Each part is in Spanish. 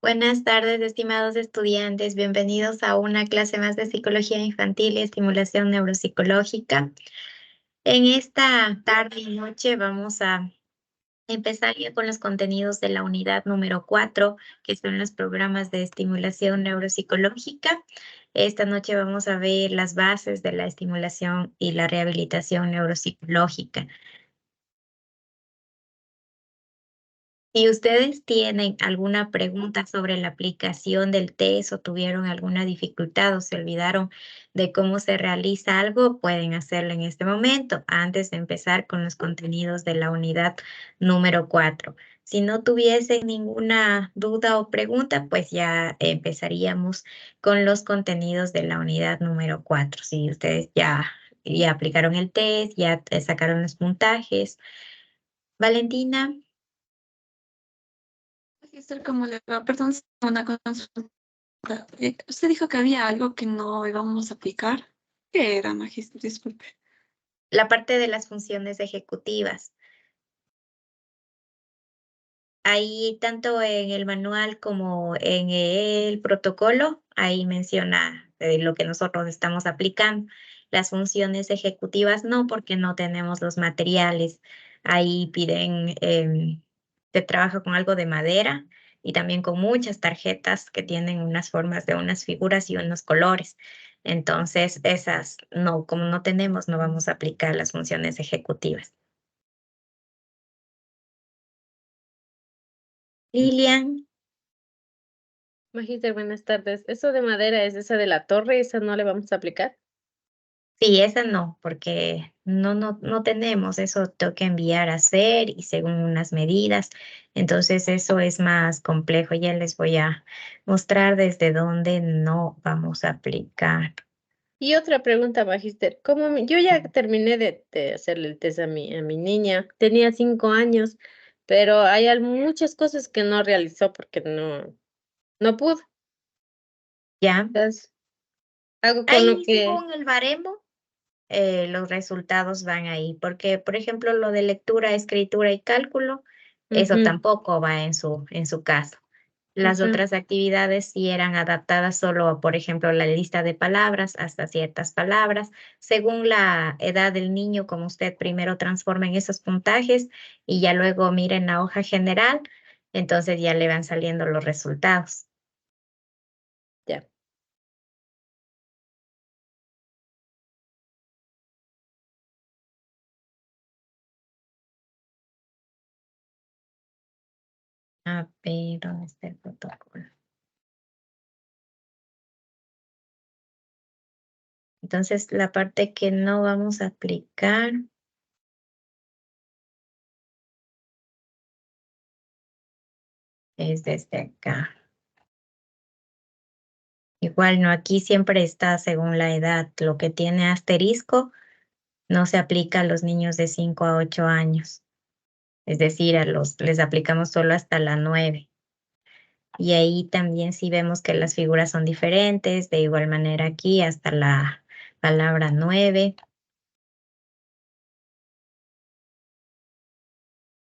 Buenas tardes, estimados estudiantes. Bienvenidos a una clase más de psicología infantil y estimulación neuropsicológica. En esta tarde y noche vamos a empezar ya con los contenidos de la unidad número 4, que son los programas de estimulación neuropsicológica. Esta noche vamos a ver las bases de la estimulación y la rehabilitación neuropsicológica. Si ustedes tienen alguna pregunta sobre la aplicación del test o tuvieron alguna dificultad o se olvidaron de cómo se realiza algo, pueden hacerlo en este momento, antes de empezar con los contenidos de la unidad número 4. Si no tuviesen ninguna duda o pregunta, pues ya empezaríamos con los contenidos de la unidad número 4. Si ustedes ya aplicaron el test, ya sacaron los puntajes. Valentina. Magister, ¿cómo le va? Perdón, una consulta. Usted dijo que había algo que no íbamos a aplicar. ¿Qué era, Magister? Disculpe. La parte de las funciones ejecutivas. Ahí, tanto en el manual como en el protocolo, ahí menciona lo que nosotros estamos aplicando. Las funciones ejecutivas no, porque no tenemos los materiales. Ahí piden, se trabaja con algo de madera y también con muchas tarjetas que tienen unas formas de unas figuras y unos colores. Entonces, esas no, como no tenemos, no vamos a aplicar las funciones ejecutivas. Lilian. Magister, buenas tardes. Eso de madera es esa de la torre, esa no le vamos a aplicar. Sí, esa no, porque no tenemos, eso tengo que enviar a hacer y según unas medidas. Entonces eso es más complejo. Ya les voy a mostrar desde dónde no vamos a aplicar. Y otra pregunta, Magister. Yo ya terminé de hacerle el test a mi niña, tenía 5 años, pero hay muchas cosas que no realizó porque no pudo. ¿Ya? Entonces, hago con lo Ahí que... según el baremo, los resultados van ahí, porque por ejemplo lo de lectura, escritura y cálculo, eso Ujú, tampoco va en su caso. Las ajá. otras actividades sí eran adaptadas solo a, por ejemplo, la lista de palabras, hasta ciertas palabras. Según la edad del niño, como usted primero transforma en esos puntajes y ya luego miren la hoja general, entonces ya le van saliendo los resultados. Ya. A ver, ¿dónde está el protocolo? Entonces, la parte que no vamos a aplicar es desde acá. Igual, no, aquí siempre está según la edad. Lo que tiene asterisco no se aplica a los niños de 5 a 8 años. Es decir, les aplicamos solo hasta la 9. Y ahí también sí vemos que las figuras son diferentes, de igual manera aquí hasta la palabra 9.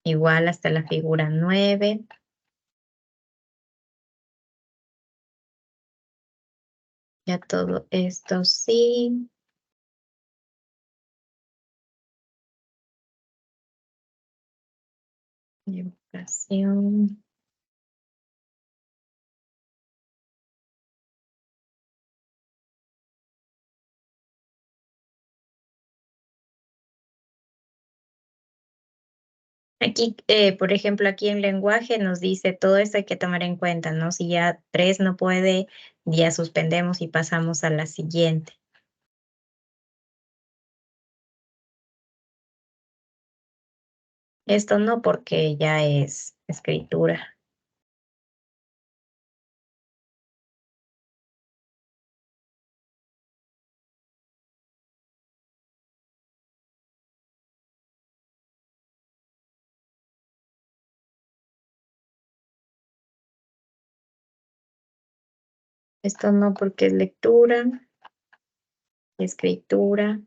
Igual hasta la figura 9. Ya todo esto sí. Educación. Aquí, por ejemplo, aquí en lenguaje nos dice todo esto hay que tomar en cuenta, ¿no? Si ya 3 no puede, ya suspendemos y pasamos a la siguiente. Esto no, porque ya es escritura. Esto no, porque es lectura, escritura,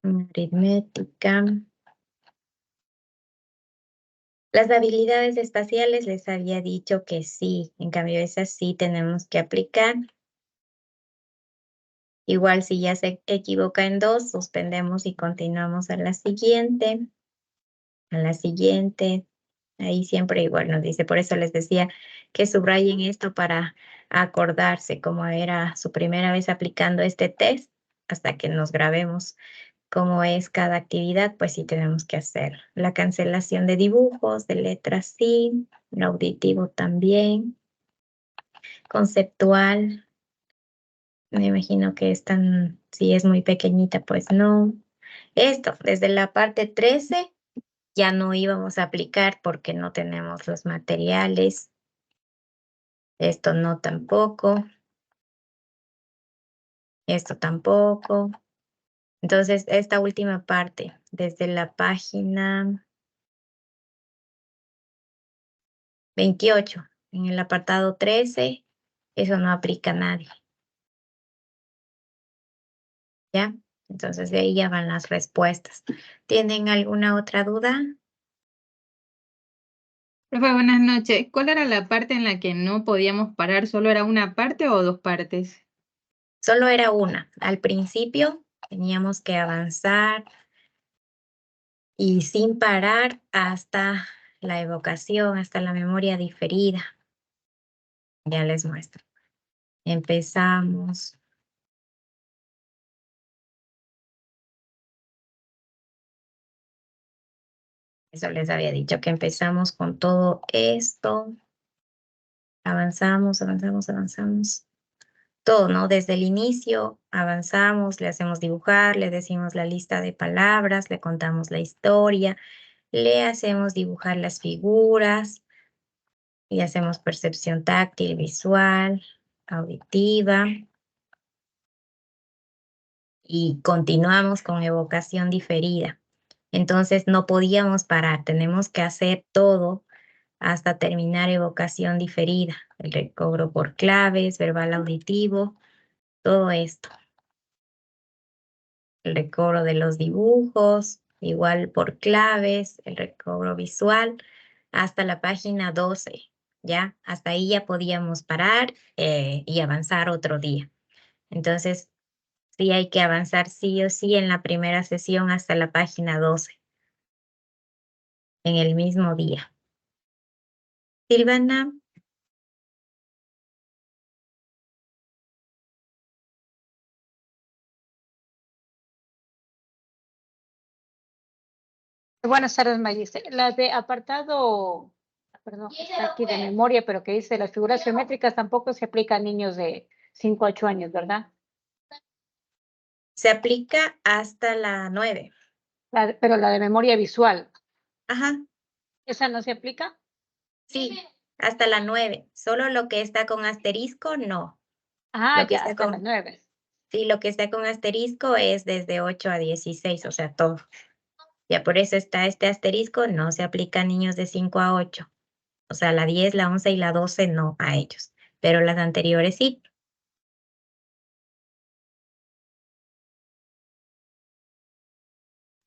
aritmética, Las habilidades espaciales les había dicho que sí, en cambio esas sí tenemos que aplicar. Igual si ya se equivoca en 2, suspendemos y continuamos a la siguiente. A la siguiente. Ahí siempre igual nos dice, por eso les decía que subrayen esto para acordarse cómo era su primera vez aplicando este test, hasta que nos grabemos cómo es cada actividad, pues sí tenemos que hacer. La cancelación de dibujos, de letras sí, el auditivo también, conceptual, me imagino que es tan, si es muy pequeñita, pues no. Esto, desde la parte 13 ya no íbamos a aplicar porque no tenemos los materiales. Esto no tampoco. Esto tampoco. Entonces, esta última parte, desde la página 28, en el apartado 13, eso no aplica a nadie. ¿Ya? Entonces, de ahí ya van las respuestas. ¿Tienen alguna otra duda? Profe, buenas noches. ¿Cuál era la parte en la que no podíamos parar? ¿Solo era una parte o dos partes? Solo era una. Al principio teníamos que avanzar y sin parar hasta la evocación, hasta la memoria diferida. Ya les muestro. Empezamos. Eso les había dicho que empezamos con todo esto. Avanzamos, avanzamos, avanzamos. Todo, ¿no? Desde el inicio avanzamos, le hacemos dibujar, le decimos la lista de palabras, le contamos la historia, le hacemos dibujar las figuras y hacemos percepción táctil, visual, auditiva. Y continuamos con evocación diferida. Entonces no podíamos parar, tenemos que hacer todo hasta terminar evocación diferida, el recobro por claves, verbal auditivo, todo esto. El recobro de los dibujos, igual por claves, el recobro visual, hasta la página 12, ¿ya? Hasta ahí ya podíamos parar y avanzar otro día. Entonces, sí hay que avanzar sí o sí en la primera sesión hasta la página 12, en el mismo día. Silvana. Buenas tardes, Magister. La de apartado, perdón, está aquí de memoria, pero que dice las figuras geométricas tampoco se aplica a niños de 5 a 8 años, ¿verdad? Se aplica hasta la 9. Pero la de memoria visual, Ajá, ¿esa no se aplica? sí, hasta la 9. Solo lo que está con asterisco, no. Ah, Lo que ya, está hasta las con, 9. sí, lo que está con asterisco es desde 8 a 16, o sea, todo. Ya por eso está este asterisco, no se aplica a niños de 5 a 8. O sea, la 10, la 11 y la 12 no a ellos, pero las anteriores sí.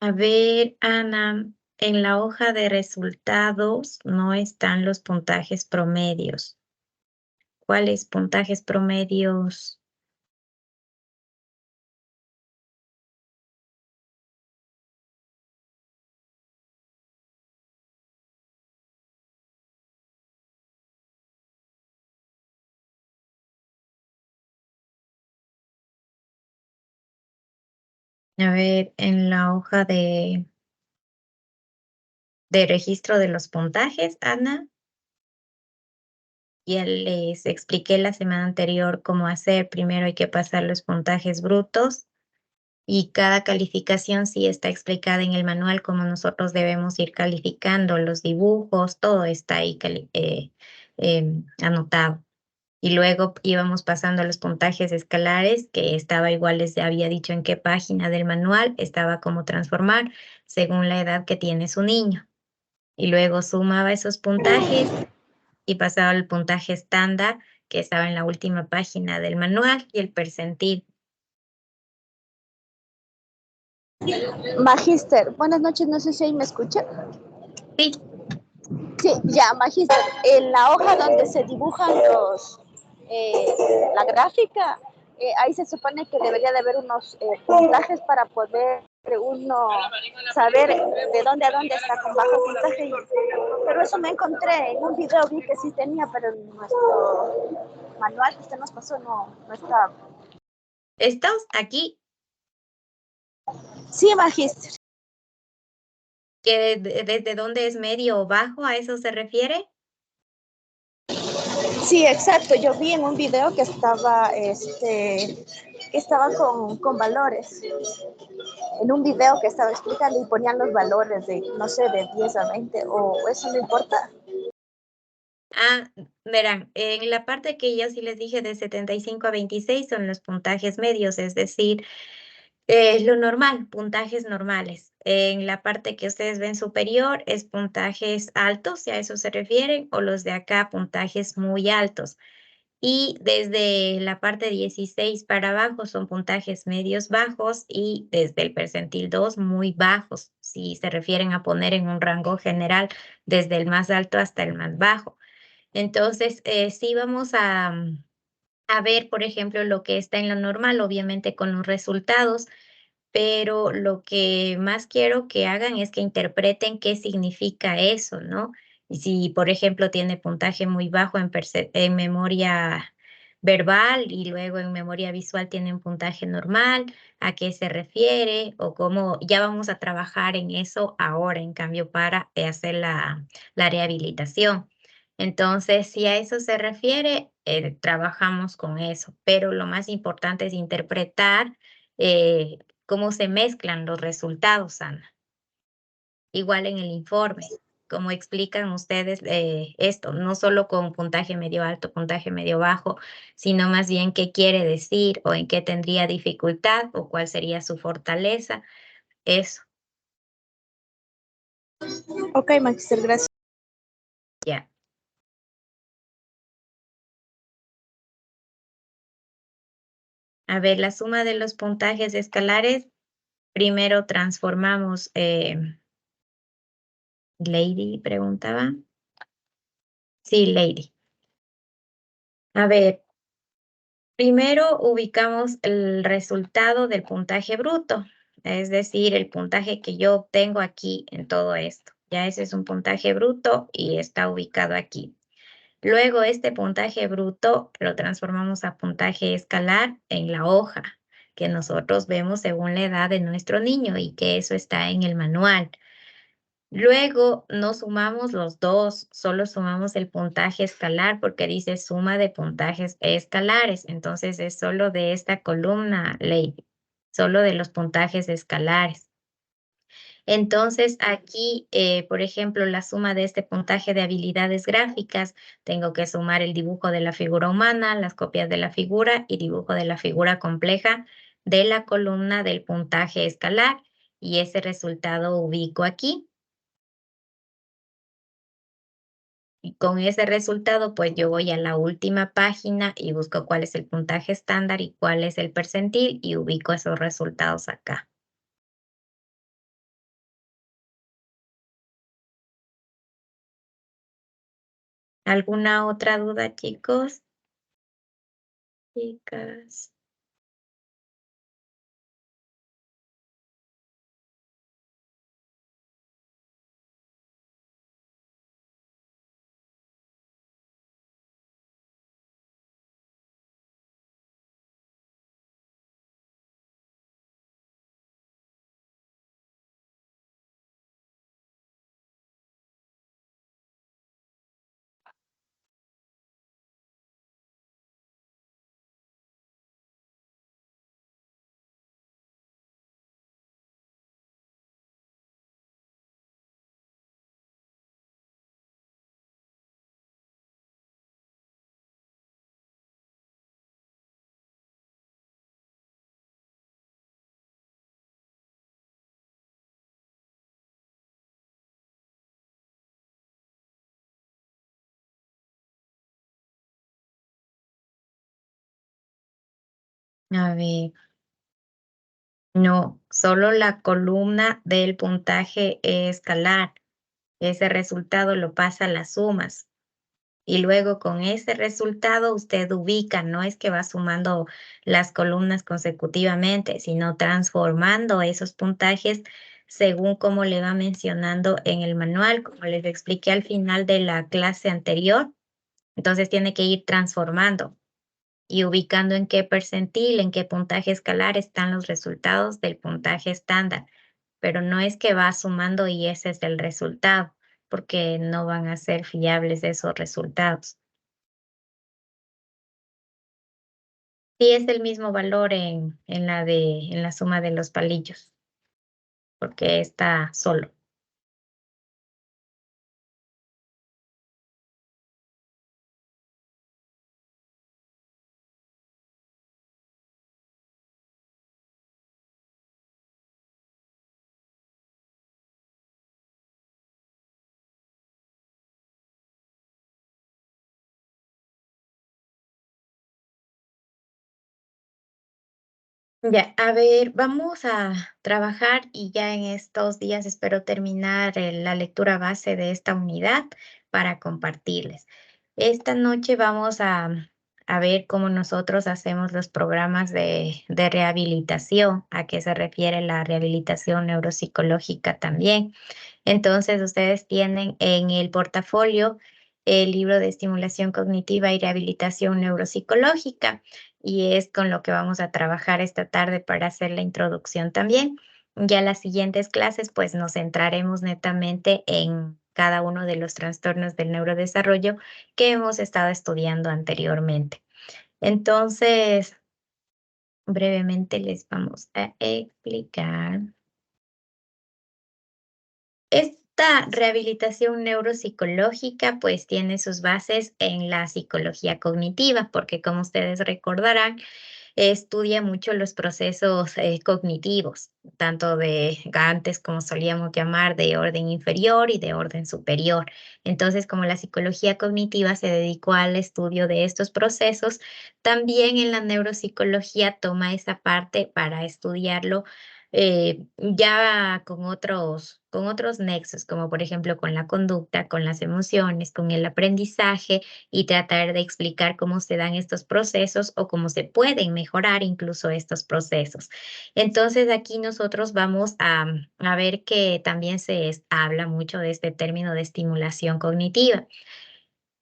A ver, Ana, en la hoja de resultados no están los puntajes promedios. ¿Cuáles puntajes promedios? A ver, en la hoja de registro de los puntajes, Ana, ya les expliqué la semana anterior cómo hacer. Primero hay que pasar los puntajes brutos y cada calificación sí está explicada en el manual, cómo nosotros debemos ir calificando los dibujos, todo está ahí anotado. Y luego íbamos pasando a los puntajes escalares, que estaba igual, les había dicho en qué página del manual, estaba cómo transformar según la edad que tiene su niño. Y luego sumaba esos puntajes y pasaba al puntaje estándar, que estaba en la última página del manual, y el percentil. Magister, buenas noches, no sé si ahí me escucha. Sí, Sí, ya, magíster. En la hoja donde se dibujan la gráfica, ahí se supone que debería de haber unos puntajes para poder uno saber de dónde a dónde está con bajo puntaje. Pero eso me encontré en un video, vi que sí tenía, pero en nuestro manual que usted nos pasó no estaba. ¿Estos aquí? Sí, magíster. ¿Que desde dónde es medio o bajo? ¿A eso se refiere? Sí, exacto. Yo vi en un video que estaba con valores. En un video que estaba explicando y ponían los valores de, no sé, de 10 a 20, o eso no importa. Ah, verán, en la parte que yo sí les dije de 75 a 26 son los puntajes medios, es decir, lo normal, puntajes normales. En la parte que ustedes ven superior es puntajes altos, si a eso se refieren, o los de acá, puntajes muy altos. Y desde la parte 16 para abajo son puntajes medios bajos y desde el percentil 2 muy bajos, si se refieren a poner en un rango general desde el más alto hasta el más bajo. Entonces, sí vamos a ver, por ejemplo, lo que está en lo normal, obviamente con los resultados, pero lo que más quiero que hagan es que interpreten qué significa eso, ¿no? Y si, por ejemplo, tiene puntaje muy bajo en memoria verbal y luego en memoria visual tiene un puntaje normal, ¿a qué se refiere? O cómo, ya vamos a trabajar en eso ahora, en cambio, para hacer la rehabilitación. Entonces, si a eso se refiere, trabajamos con eso, pero lo más importante es interpretar cómo se mezclan los resultados, Ana. Igual en el informe, como explican ustedes esto, no solo con puntaje medio alto, puntaje medio bajo, sino más bien qué quiere decir o en qué tendría dificultad o cuál sería su fortaleza. Eso, Ok, magíster, gracias. ya. A ver, la suma de los puntajes escalares, primero transformamos, Lady preguntaba. Sí, Lady. A ver, primero ubicamos el resultado del puntaje bruto, es decir, el puntaje que yo obtengo aquí en todo esto. Ya ese es un puntaje bruto y está ubicado aquí. Luego este puntaje bruto lo transformamos a puntaje escalar en la hoja que nosotros vemos según la edad de nuestro niño y que eso está en el manual. Luego no sumamos los dos, solo sumamos el puntaje escalar porque dice suma de puntajes escalares. Entonces es solo de esta columna, Lady, solo de los puntajes escalares. Entonces aquí, por ejemplo, la suma de este puntaje de habilidades gráficas, tengo que sumar el dibujo de la figura humana, las copias de la figura y dibujo de la figura compleja de la columna del puntaje escalar y ese resultado ubico aquí. Y con ese resultado, pues yo voy a la última página y busco cuál es el puntaje estándar y cuál es el percentil y ubico esos resultados acá. ¿Alguna otra duda, chicos? Chicas. A ver, no, solo la columna del puntaje escalar. Ese resultado lo pasa a las sumas. Y luego con ese resultado usted ubica, no es que va sumando las columnas consecutivamente, sino transformando esos puntajes según como le va mencionando en el manual, como les expliqué al final de la clase anterior. Entonces tiene que ir transformando y ubicando en qué percentil, en qué puntaje escalar están los resultados del puntaje estándar. Pero no es que va sumando y ese es el resultado, porque no van a ser fiables esos resultados. Sí, es el mismo valor en la suma de los palillos, porque está solo. Ya, a ver, vamos a trabajar y ya en estos días espero terminar la lectura base de esta unidad para compartirles. Esta noche vamos a ver cómo nosotros hacemos los programas de rehabilitación, a qué se refiere la rehabilitación neuropsicológica también. Entonces, ustedes tienen en el portafolio el libro de estimulación cognitiva y rehabilitación neuropsicológica y es con lo que vamos a trabajar esta tarde para hacer la introducción también. Ya las siguientes clases, pues nos centraremos netamente en cada uno de los trastornos del neurodesarrollo que hemos estado estudiando anteriormente. Entonces, brevemente les vamos a explicar. Esta rehabilitación neuropsicológica pues tiene sus bases en la psicología cognitiva, porque como ustedes recordarán, estudia mucho los procesos cognitivos, tanto de antes como solíamos llamar de orden inferior y de orden superior. Entonces, como la psicología cognitiva se dedicó al estudio de estos procesos, también en la neuropsicología toma esa parte para estudiarlo ya con otros nexos, como por ejemplo con la conducta, con las emociones, con el aprendizaje y tratar de explicar cómo se dan estos procesos o cómo se pueden mejorar incluso estos procesos. Entonces aquí nosotros vamos a ver que también habla mucho de este término de estimulación cognitiva.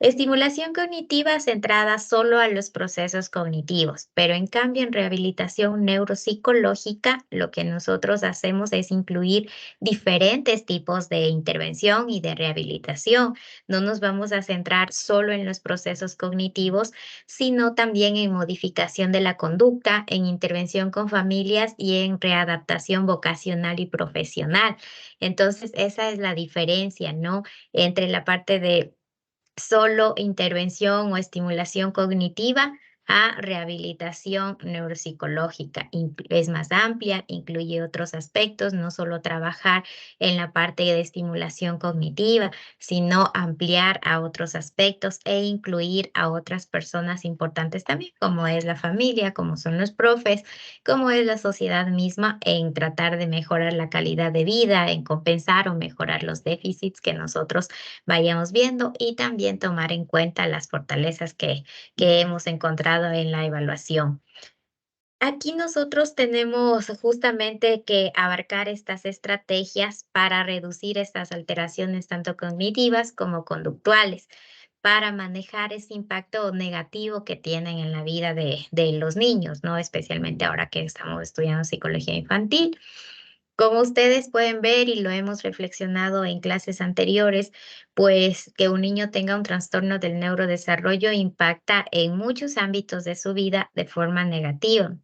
Estimulación cognitiva centrada solo a los procesos cognitivos, pero en cambio en rehabilitación neuropsicológica lo que nosotros hacemos es incluir diferentes tipos de intervención y de rehabilitación. No nos vamos a centrar solo en los procesos cognitivos, sino también en modificación de la conducta, en intervención con familias y en readaptación vocacional y profesional. Entonces, esa es la diferencia, ¿no? Entre la parte de solo intervención o estimulación cognitiva a rehabilitación neuropsicológica. Es más amplia, incluye otros aspectos, no solo trabajar en la parte de estimulación cognitiva, sino ampliar a otros aspectos e incluir a otras personas importantes también, como es la familia, como son los profes, como es la sociedad misma, en tratar de mejorar la calidad de vida, en compensar o mejorar los déficits que nosotros vayamos viendo y también tomar en cuenta las fortalezas que hemos encontrado en la evaluación. Aquí nosotros tenemos justamente que abarcar estas estrategias para reducir estas alteraciones tanto cognitivas como conductuales, para manejar ese impacto negativo que tienen en la vida de los niños, ¿no? Especialmente ahora que estamos estudiando psicología infantil. Como ustedes pueden ver y lo hemos reflexionado en clases anteriores, pues que un niño tenga un trastorno del neurodesarrollo impacta en muchos ámbitos de su vida de forma negativa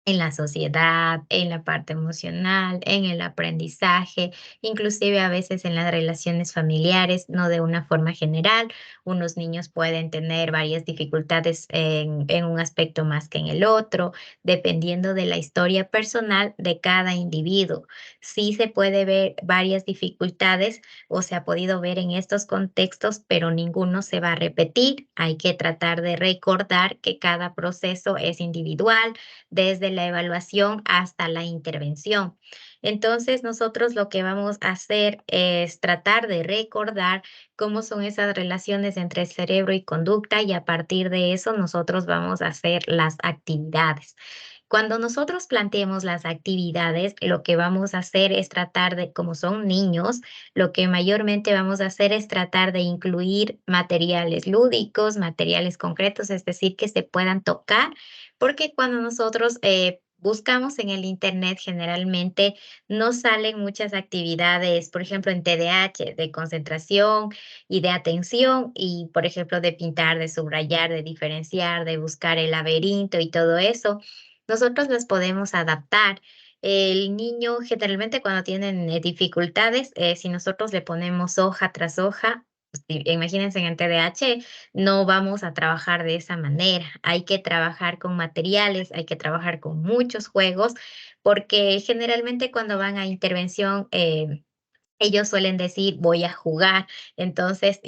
en la sociedad, en la parte emocional, en el aprendizaje, inclusive a veces en las relaciones familiares, no de una forma general. Unos niños pueden tener varias dificultades en un aspecto más que en el otro, dependiendo de la historia personal de cada individuo. Sí se puede ver varias dificultades o se ha podido ver en estos contextos, pero ninguno se va a repetir. Hay que tratar de recordar que cada proceso es individual desde la evaluación hasta la intervención. Entonces, nosotros lo que vamos a hacer es tratar de recordar cómo son esas relaciones entre cerebro y conducta y a partir de eso nosotros vamos a hacer las actividades. Cuando nosotros planteemos las actividades, lo que vamos a hacer es tratar de, como son niños, lo que mayormente vamos a hacer es tratar de incluir materiales lúdicos, materiales concretos, es decir, que se puedan tocar, porque cuando nosotros buscamos en el Internet, generalmente nos salen muchas actividades, por ejemplo, en TDAH, de concentración y de atención, y por ejemplo, de pintar, de subrayar, de diferenciar, de buscar el laberinto y todo eso. Nosotros las podemos adaptar. El niño generalmente cuando tienen dificultades, si nosotros le ponemos hoja tras hoja, pues, imagínense en el TDAH, no vamos a trabajar de esa manera. Hay que trabajar con materiales, hay que trabajar con muchos juegos, porque generalmente cuando van a intervención, ellos suelen decir: "Voy a jugar". Entonces,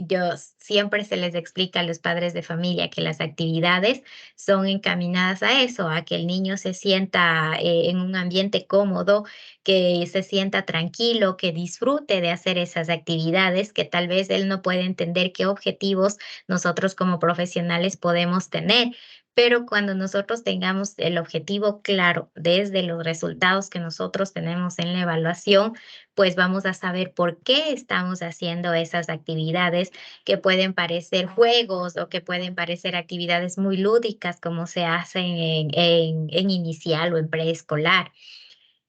siempre se les explica a los padres de familia que las actividades son encaminadas a eso, a que el niño se sienta, en un ambiente cómodo, que se sienta tranquilo, que disfrute de hacer esas actividades, que tal vez él no puede entender qué objetivos nosotros como profesionales podemos tener. Pero cuando nosotros tengamos el objetivo claro desde los resultados que nosotros tenemos en la evaluación, pues vamos a saber por qué estamos haciendo esas actividades que pueden parecer juegos o que pueden parecer actividades muy lúdicas como se hacen en inicial o en preescolar.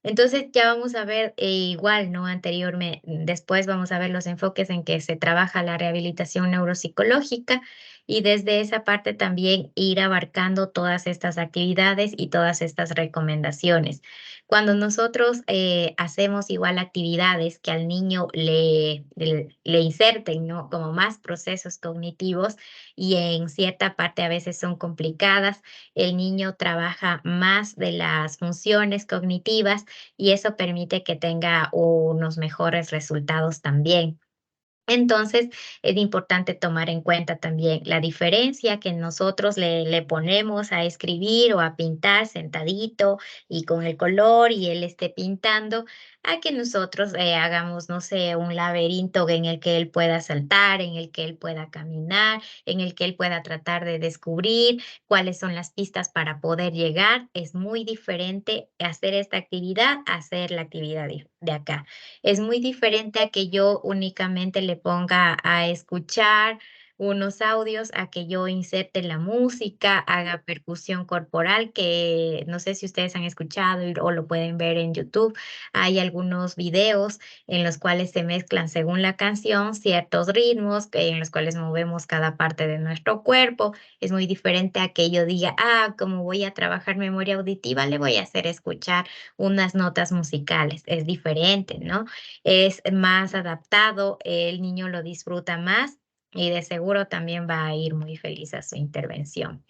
Entonces ya vamos a ver igual, ¿no? Después vamos a ver los enfoques en que se trabaja la rehabilitación neuropsicológica y desde esa parte también ir abarcando todas estas actividades y todas estas recomendaciones. Cuando nosotros hacemos igual actividades que al niño le inserten, ¿no? Como más procesos cognitivos y en cierta parte a veces son complicadas, el niño trabaja más de las funciones cognitivas y eso permite que tenga unos mejores resultados también. Entonces, es importante tomar en cuenta también la diferencia que nosotros le ponemos a escribir o a pintar sentadito y con el color y él esté pintando, a que nosotros hagamos, no sé, un laberinto en el que él pueda saltar, en el que él pueda caminar, en el que él pueda tratar de descubrir cuáles son las pistas para poder llegar. Es muy diferente hacer esta actividad a hacer la actividad de acá. Es muy diferente a que yo únicamente le ponga a escuchar unos audios, a que yo inserte la música, haga percusión corporal, que no sé si ustedes han escuchado o lo pueden ver en YouTube. Hay algunos videos en los cuales se mezclan según la canción ciertos ritmos en los cuales movemos cada parte de nuestro cuerpo. Es muy diferente a que yo diga, como voy a trabajar memoria auditiva, le voy a hacer escuchar unas notas musicales. Es diferente, ¿no? Es más adaptado, el niño lo disfruta más y de seguro también va a ir muy feliz a su intervención.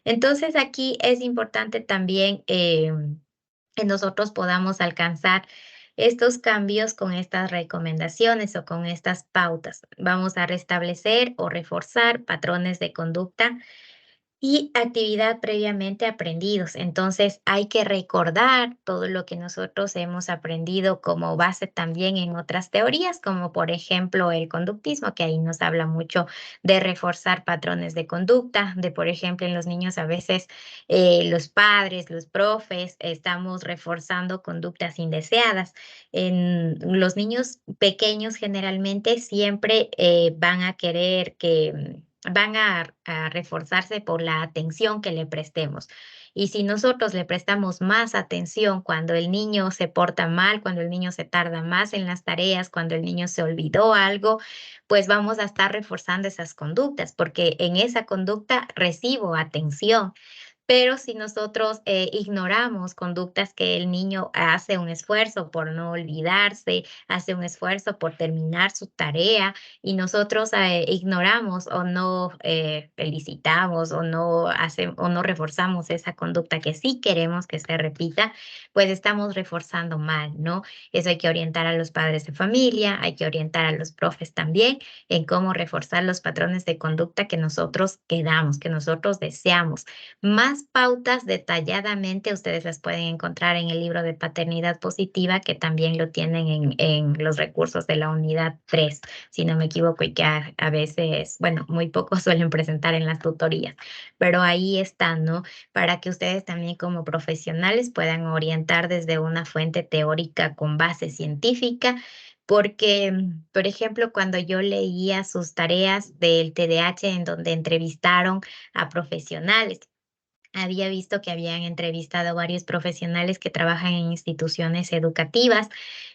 Entonces, aquí es importante también que nosotros podamos alcanzar estos cambios con estas recomendaciones o con estas pautas. Vamos a restablecer o reforzar patrones de conducta y actividad previamente aprendidos. Entonces, hay que recordar todo lo que nosotros hemos aprendido como base también en otras teorías, como por ejemplo el conductismo, que ahí nos habla mucho de reforzar patrones de conducta, de por ejemplo en los niños a veces los padres, los profes, estamos reforzando conductas indeseadas. En los niños pequeños generalmente siempre van a querer que van a reforzarse por la atención que le prestemos. Y si nosotros le prestamos más atención cuando el niño se porta mal, cuando el niño se tarda más en las tareas, cuando el niño se olvidó algo, pues vamos a estar reforzando esas conductas, porque en esa conducta recibo atención. Pero si nosotros ignoramos conductas que el niño hace un esfuerzo por no olvidarse, hace un esfuerzo por terminar su tarea y nosotros ignoramos o no felicitamos o no reforzamos esa conducta que sí queremos que se repita, pues estamos reforzando mal, ¿no? Eso hay que orientar a los padres de familia, hay que orientar a los profes también en cómo reforzar los patrones de conducta que nosotros quedamos, que nosotros deseamos. Más más pautas detalladamente ustedes las pueden encontrar en el libro de paternidad positiva, que también lo tienen en los recursos de la unidad 3, si no me equivoco, y que a veces, bueno, muy pocos suelen presentar en las tutorías, pero ahí están, ¿no? Para que ustedes también como profesionales puedan orientar desde una fuente teórica con base científica, porque, por ejemplo, cuando yo leía sus tareas del TDAH en donde entrevistaron a profesionales, había visto que habían entrevistado a varios profesionales que trabajan en instituciones educativas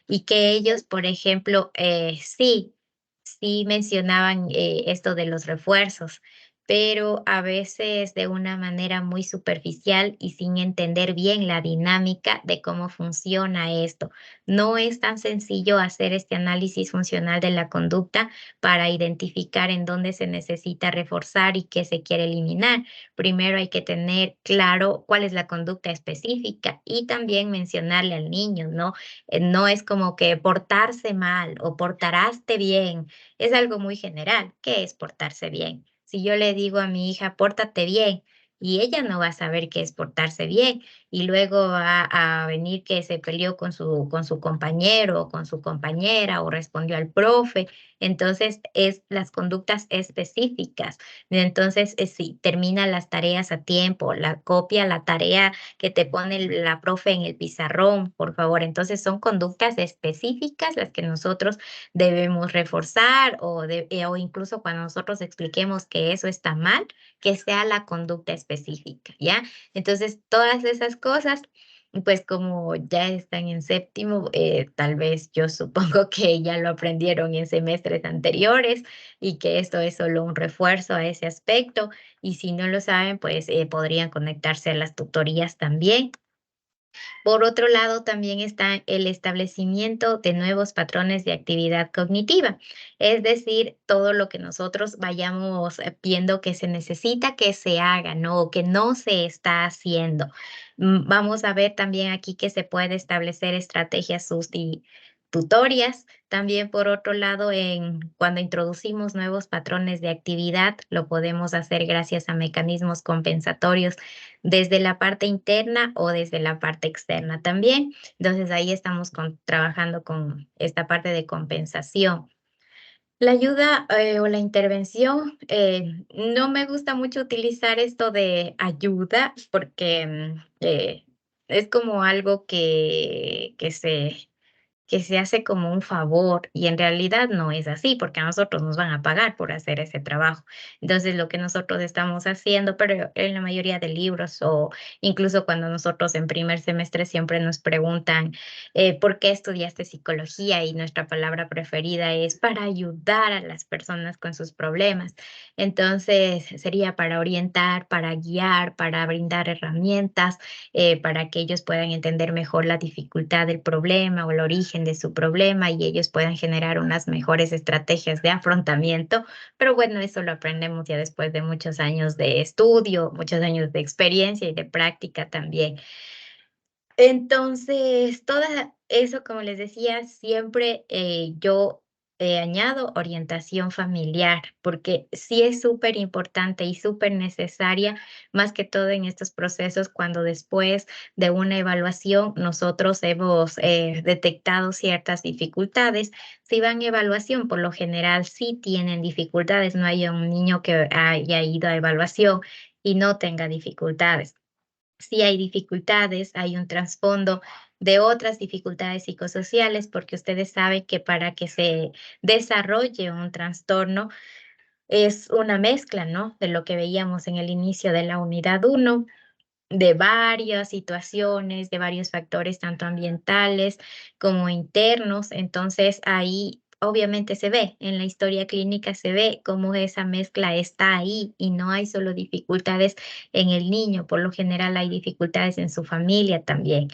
y que ellos, por ejemplo, sí mencionaban esto de los refuerzos, pero a veces de una manera muy superficial y sin entender bien la dinámica de cómo funciona esto. No es tan sencillo hacer este análisis funcional de la conducta para identificar en dónde se necesita reforzar y qué se quiere eliminar. Primero hay que tener claro cuál es la conducta específica y también mencionarle al niño, ¿no? No es como que portarse mal o portaraste bien, es algo muy general. ¿Qué es portarse bien? Si yo le digo a mi hija, pórtate bien, y ella no va a saber qué es portarse bien, y luego va a venir que se peleó con su compañero o con su compañera o respondió al profe. Entonces, es las conductas específicas. Entonces, si termina las tareas a tiempo, la copia, la tarea que te pone la profe en el pizarrón, por favor. Entonces, son conductas específicas las que nosotros debemos reforzar o incluso cuando nosotros expliquemos que eso está mal, que sea la conducta específica, ¿ya? Entonces, todas esas cosas, pues como ya están en séptimo, tal vez yo supongo que ya lo aprendieron en semestres anteriores y que esto es solo un refuerzo a ese aspecto. Y si no lo saben, pues podrían conectarse a las tutorías también. Por otro lado, también está el establecimiento de nuevos patrones de actividad cognitiva, es decir, todo lo que nosotros vayamos viendo que se necesita que se haga, ¿no? O que no se está haciendo. Vamos a ver también aquí que se puede establecer estrategias sustitutorias. También, por otro lado, cuando introducimos nuevos patrones de actividad, lo podemos hacer gracias a mecanismos compensatorios desde la parte interna o desde la parte externa también. Entonces ahí estamos trabajando con esta parte de compensación. La ayuda o la intervención, no me gusta mucho utilizar esto de ayuda porque es como algo que se hace como un favor y en realidad no es así, porque a nosotros nos van a pagar por hacer ese trabajo. Entonces, lo que nosotros estamos haciendo, pero en la mayoría de libros o incluso cuando nosotros en primer semestre siempre nos preguntan por qué estudiaste psicología y nuestra palabra preferida es para ayudar a las personas con sus problemas. Entonces, sería para orientar, para guiar, para brindar herramientas, para que ellos puedan entender mejor la dificultad del problema o el origen de su problema y ellos puedan generar unas mejores estrategias de afrontamiento. Pero bueno, eso lo aprendemos ya después de muchos años de estudio, muchos años de experiencia y de práctica también. Entonces, todo eso, como les decía, siempre yo añado orientación familiar, porque sí es súper importante y súper necesaria, más que todo en estos procesos, cuando después de una evaluación nosotros hemos detectado ciertas dificultades. Si van a evaluación, por lo general sí tienen dificultades, no hay un niño que haya ido a evaluación y no tenga dificultades. Si hay dificultades, hay un trasfondo de otras dificultades psicosociales, porque ustedes saben que para que se desarrolle un trastorno es una mezcla, ¿no? De lo que veíamos en el inicio de la unidad 1, de varias situaciones, de varios factores, tanto ambientales como internos. Entonces, ahí obviamente se ve, en la historia clínica se ve cómo esa mezcla está ahí y no hay solo dificultades en el niño, por lo general hay dificultades en su familia también.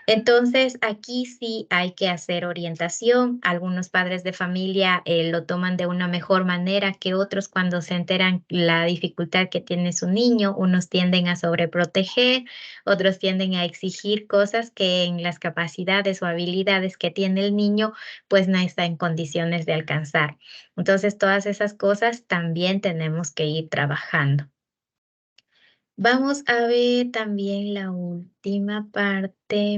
Entonces, aquí sí hay que hacer orientación. Algunos padres de familia lo toman de una mejor manera que otros cuando se enteran la dificultad que tiene su niño. Unos tienden a sobreproteger, otros tienden a exigir cosas que en las capacidades o habilidades que tiene el niño, pues no está en condiciones de alcanzar. Entonces, todas esas cosas también tenemos que ir trabajando. Vamos a ver también la última parte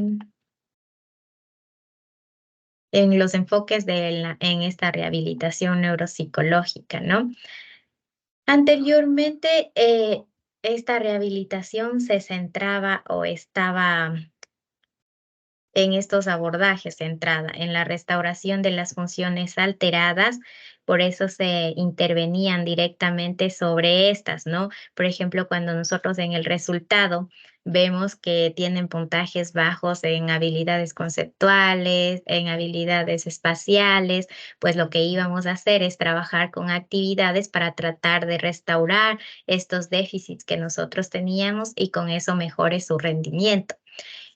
en los enfoques en esta rehabilitación neuropsicológica, ¿no? Anteriormente, esta rehabilitación se centraba o estaba en estos abordajes centrada en la restauración de las funciones alteradas, por eso se intervenían directamente sobre estas, ¿no? Por ejemplo, cuando nosotros en el resultado vemos que tienen puntajes bajos en habilidades conceptuales, en habilidades espaciales, pues lo que íbamos a hacer es trabajar con actividades para tratar de restaurar estos déficits que nosotros teníamos y con eso mejore su rendimiento.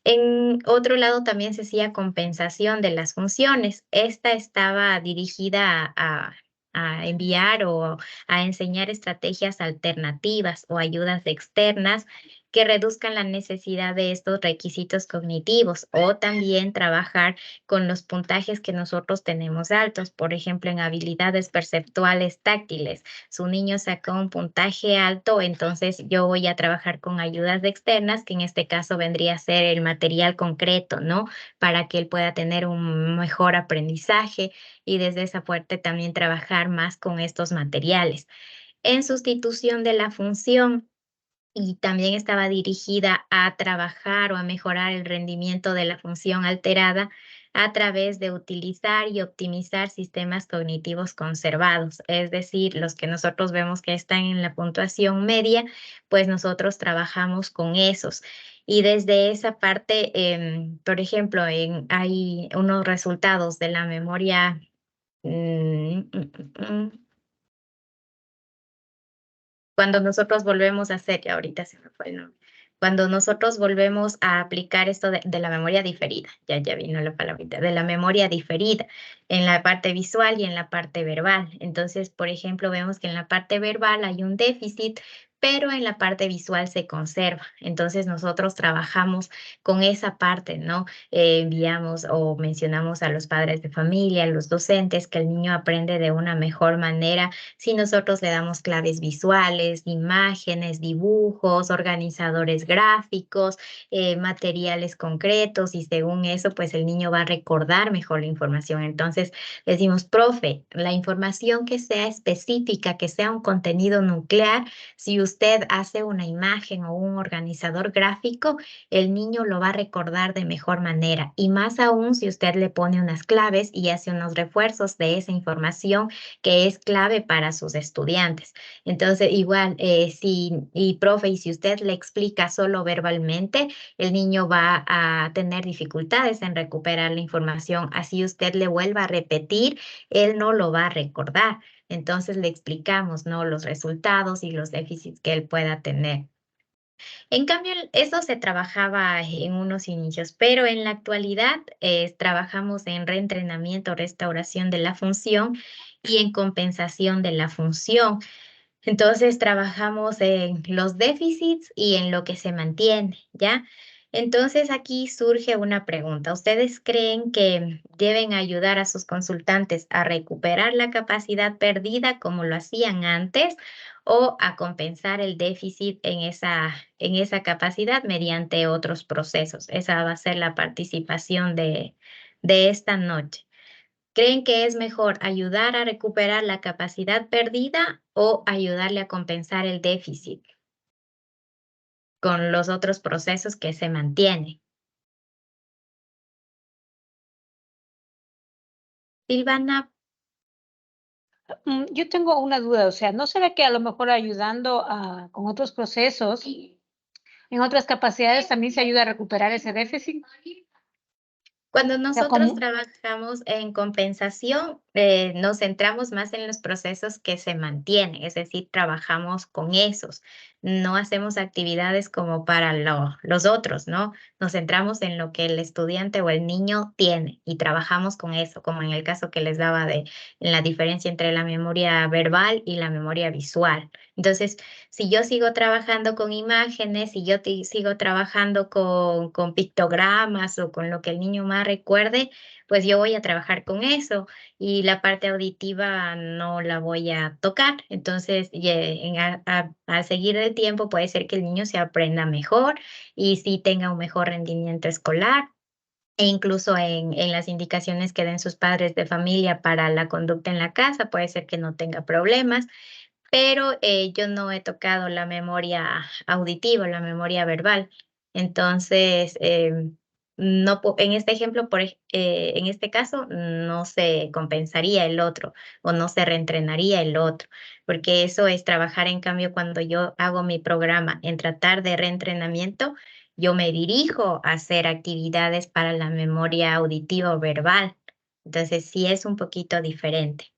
En otro lado también se hacía compensación de las funciones. Esta estaba dirigida a enviar o a enseñar estrategias alternativas o ayudas externas que reduzcan la necesidad de estos requisitos cognitivos o también trabajar con los puntajes que nosotros tenemos altos, por ejemplo, en habilidades perceptuales táctiles. Su niño sacó un puntaje alto, entonces yo voy a trabajar con ayudas externas, que en este caso vendría a ser el material concreto, ¿no? Para que él pueda tener un mejor aprendizaje y desde esa parte también trabajar más con estos materiales. En sustitución de la función, y también estaba dirigida a trabajar o a mejorar el rendimiento de la función alterada a través de utilizar y optimizar sistemas cognitivos conservados, es decir, los que nosotros vemos que están en la puntuación media, pues nosotros trabajamos con esos. Y desde esa parte, por ejemplo, hay unos resultados de la memoria. Cuando nosotros volvemos a hacer, ya ahorita se me fue el nombre, cuando nosotros volvemos a aplicar esto de la memoria diferida, ya vino la palabrita, de la memoria diferida en la parte visual y en la parte verbal. Entonces, por ejemplo, vemos que en la parte verbal hay un déficit, pero en la parte visual se conserva. Entonces, nosotros trabajamos con esa parte, ¿no? Enviamos o mencionamos a los padres de familia, a los docentes, que el niño aprende de una mejor manera si nosotros le damos claves visuales, imágenes, dibujos, organizadores gráficos, materiales concretos y según eso, pues el niño va a recordar mejor la información. Entonces, le decimos, profe, la información que sea específica, que sea un contenido nuclear, si usted hace una imagen o un organizador gráfico, el niño lo va a recordar de mejor manera. Y más aún si usted le pone unas claves y hace unos refuerzos de esa información que es clave para sus estudiantes. Entonces, igual, profe, y si usted le explica solo verbalmente, el niño va a tener dificultades en recuperar la información. Así usted le vuelva a repetir, él no lo va a recordar. Entonces le explicamos, ¿no? Los resultados y los déficits que él pueda tener. En cambio, eso se trabajaba en unos inicios, pero en la actualidad trabajamos en reentrenamiento, restauración de la función y en compensación de la función. Entonces, trabajamos en los déficits y en lo que se mantiene, ¿ya? Entonces, aquí surge una pregunta. ¿Ustedes creen que deben ayudar a sus consultantes a recuperar la capacidad perdida como lo hacían antes o a compensar el déficit en esa capacidad mediante otros procesos? Esa va a ser la participación de esta noche. ¿Creen que es mejor ayudar a recuperar la capacidad perdida o ayudarle a compensar el déficit con los otros procesos que se mantienen? Silvana, Yo tengo una duda, o sea, ¿no será que a lo mejor ayudando con otros procesos, en otras capacidades también se ayuda a recuperar ese déficit? cuando O sea, nosotros como, trabajamos en compensación, nos centramos más en los procesos que se mantienen, es decir, trabajamos con esos. No hacemos actividades como para los otros, ¿no? Nos centramos en lo que el estudiante o el niño tiene y trabajamos con eso, como en el caso que les daba en la diferencia entre la memoria verbal y la memoria visual. Entonces, si yo sigo trabajando con imágenes, si yo sigo trabajando con pictogramas o con lo que el niño más recuerde, pues yo voy a trabajar con eso y la parte auditiva no la voy a tocar. Entonces, al seguir tiempo puede ser que el niño se aprenda mejor y sí tenga un mejor rendimiento escolar. E incluso en las indicaciones que den sus padres de familia para la conducta en la casa, puede ser que no tenga problemas, pero yo no he tocado la memoria auditiva, la memoria verbal. Entonces, no en este ejemplo, en este caso, no se compensaría el otro o no se reentrenaría el otro, porque eso es trabajar, en cambio, cuando yo hago mi programa en tratar de reentrenamiento, yo me dirijo a hacer actividades para la memoria auditiva o verbal. Entonces, sí es un poquito diferente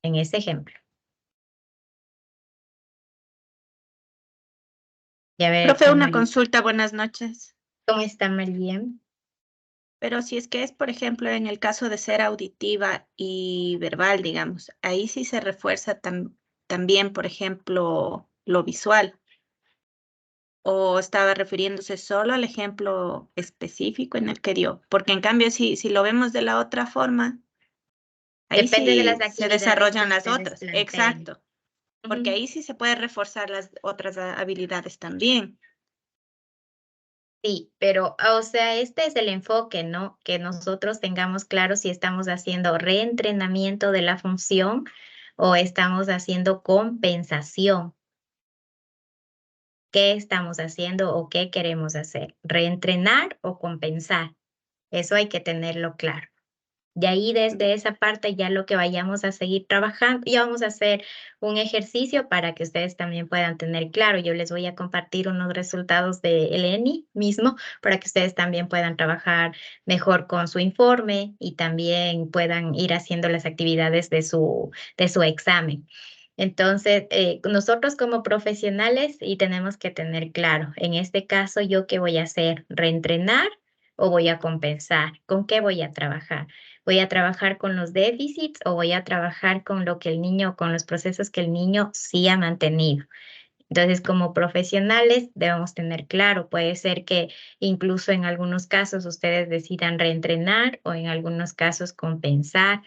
en ese ejemplo. Y a ver, Profe, una Mari, consulta, buenas noches. ¿cómo está Mariem? Pero si es que es, por ejemplo, en el caso de ser auditiva y verbal, digamos, ahí sí se refuerza también, por ejemplo, lo visual. ¿O estaba refiriéndose solo al ejemplo específico en el que dio? Porque en cambio, si lo vemos de la otra forma, ahí Depende de las sí se actividades que desarrollan las ustedes otras. planteen. Exacto. Porque Ujú. ahí sí se puede reforzar las otras habilidades también. Sí, pero, o sea, este es el enfoque, ¿no? Que nosotros tengamos claro si estamos haciendo reentrenamiento de la función o estamos haciendo compensación. ¿Qué estamos haciendo o qué queremos hacer? ¿Reentrenar o compensar? Eso hay que tenerlo claro. De ahí, desde esa parte, ya lo que vayamos a seguir trabajando, ya vamos a hacer un ejercicio para que ustedes también puedan tener claro. Yo les voy a compartir unos resultados de ENI mismo para que ustedes también puedan trabajar mejor con su informe y también puedan ir haciendo las actividades de su examen. Entonces, nosotros como profesionales y tenemos que tener claro, en este caso, ¿yo qué voy a hacer? ¿Reentrenar o voy a compensar? ¿Con qué voy a trabajar? ¿Voy a trabajar con los déficits o voy a trabajar con lo que el niño, con los procesos que el niño sí ha mantenido? Entonces, como profesionales debemos tener claro, puede ser que incluso en algunos casos ustedes decidan reentrenar o en algunos casos compensar,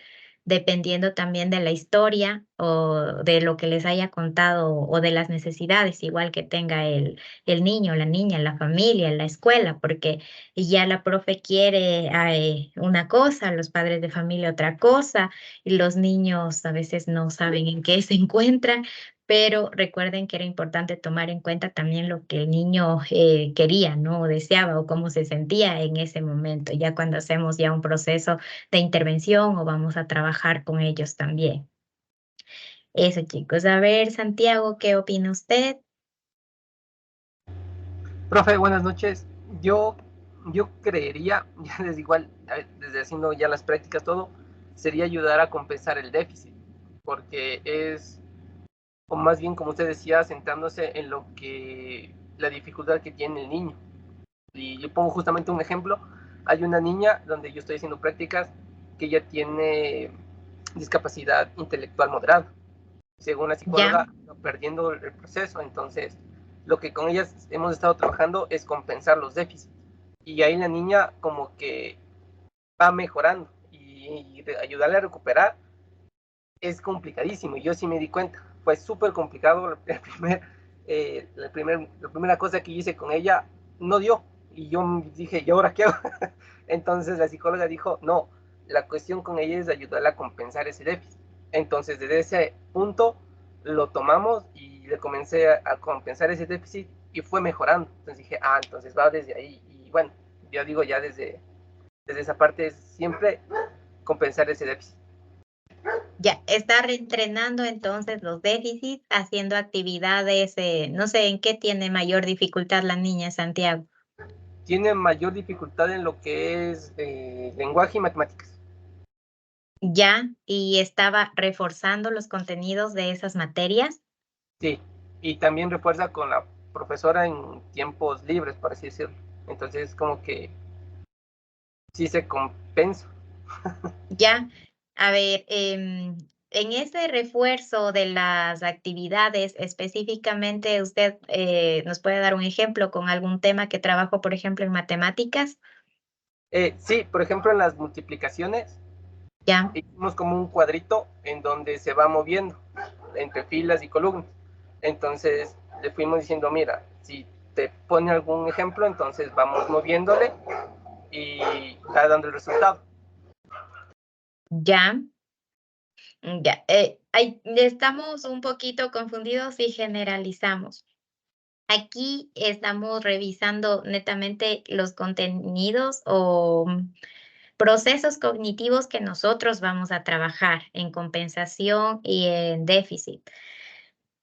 dependiendo también de la historia o de lo que les haya contado o de las necesidades, igual que tenga el niño, la niña, la familia, la escuela, porque ya la profe quiere una cosa, los padres de familia otra cosa, y los niños a veces no saben en qué se encuentran, pero recuerden que era importante tomar en cuenta también lo que el niño quería, ¿no? O deseaba o cómo se sentía en ese momento, ya cuando hacemos ya un proceso de intervención o vamos a trabajar con ellos también. Eso, chicos. A ver, Santiago, ¿qué opina usted? Profe, buenas noches. Yo creería, ya desde igual, desde haciendo ya las prácticas todo, sería ayudar a compensar el déficit, porque es, o más bien como usted decía, centrándose en lo que, la dificultad que tiene el niño. Y yo pongo justamente un ejemplo. Hay una niña donde yo estoy haciendo prácticas que ella tiene discapacidad intelectual moderada. Según la Ya, psicóloga, perdiendo el proceso. Entonces, lo que con ellas hemos estado trabajando es compensar los déficits. Y ahí la niña como que va mejorando y ayudarle a recuperar es complicadísimo. Y yo sí me di cuenta. Fue súper complicado. La primera cosa que hice con ella no dio. Y yo dije, ¿y ahora qué hago? Entonces la psicóloga dijo, no, la cuestión con ella es ayudarla a compensar ese déficit. Entonces desde ese punto lo tomamos y le comencé a compensar ese déficit y fue mejorando. Entonces dije, entonces va desde ahí. Y bueno, yo digo ya desde esa parte es siempre compensar ese déficit. ya. Está reentrenando entonces los déficits, haciendo actividades, no sé en qué tiene mayor dificultad la niña, Santiago. Tiene mayor dificultad en lo que es lenguaje y matemáticas. Ya, y estaba reforzando los contenidos de esas materias. Sí, y también refuerza con la profesora en tiempos libres, por así decirlo. Entonces, como que sí se compensa. Ya, a ver, en ese refuerzo de las actividades, específicamente, ¿usted nos puede dar un ejemplo con algún tema que trabajó, por ejemplo, en matemáticas? Sí, por ejemplo, en las multiplicaciones, Ya, Hicimos como un cuadrito en donde se va moviendo entre filas y columnas. Entonces le fuimos diciendo, mira, si te pone algún ejemplo, entonces vamos moviéndole y va dando el resultado. ya. Ya, estamos un poquito confundidos y generalizamos. Aquí estamos revisando netamente los contenidos o procesos cognitivos que nosotros vamos a trabajar en compensación y en déficit.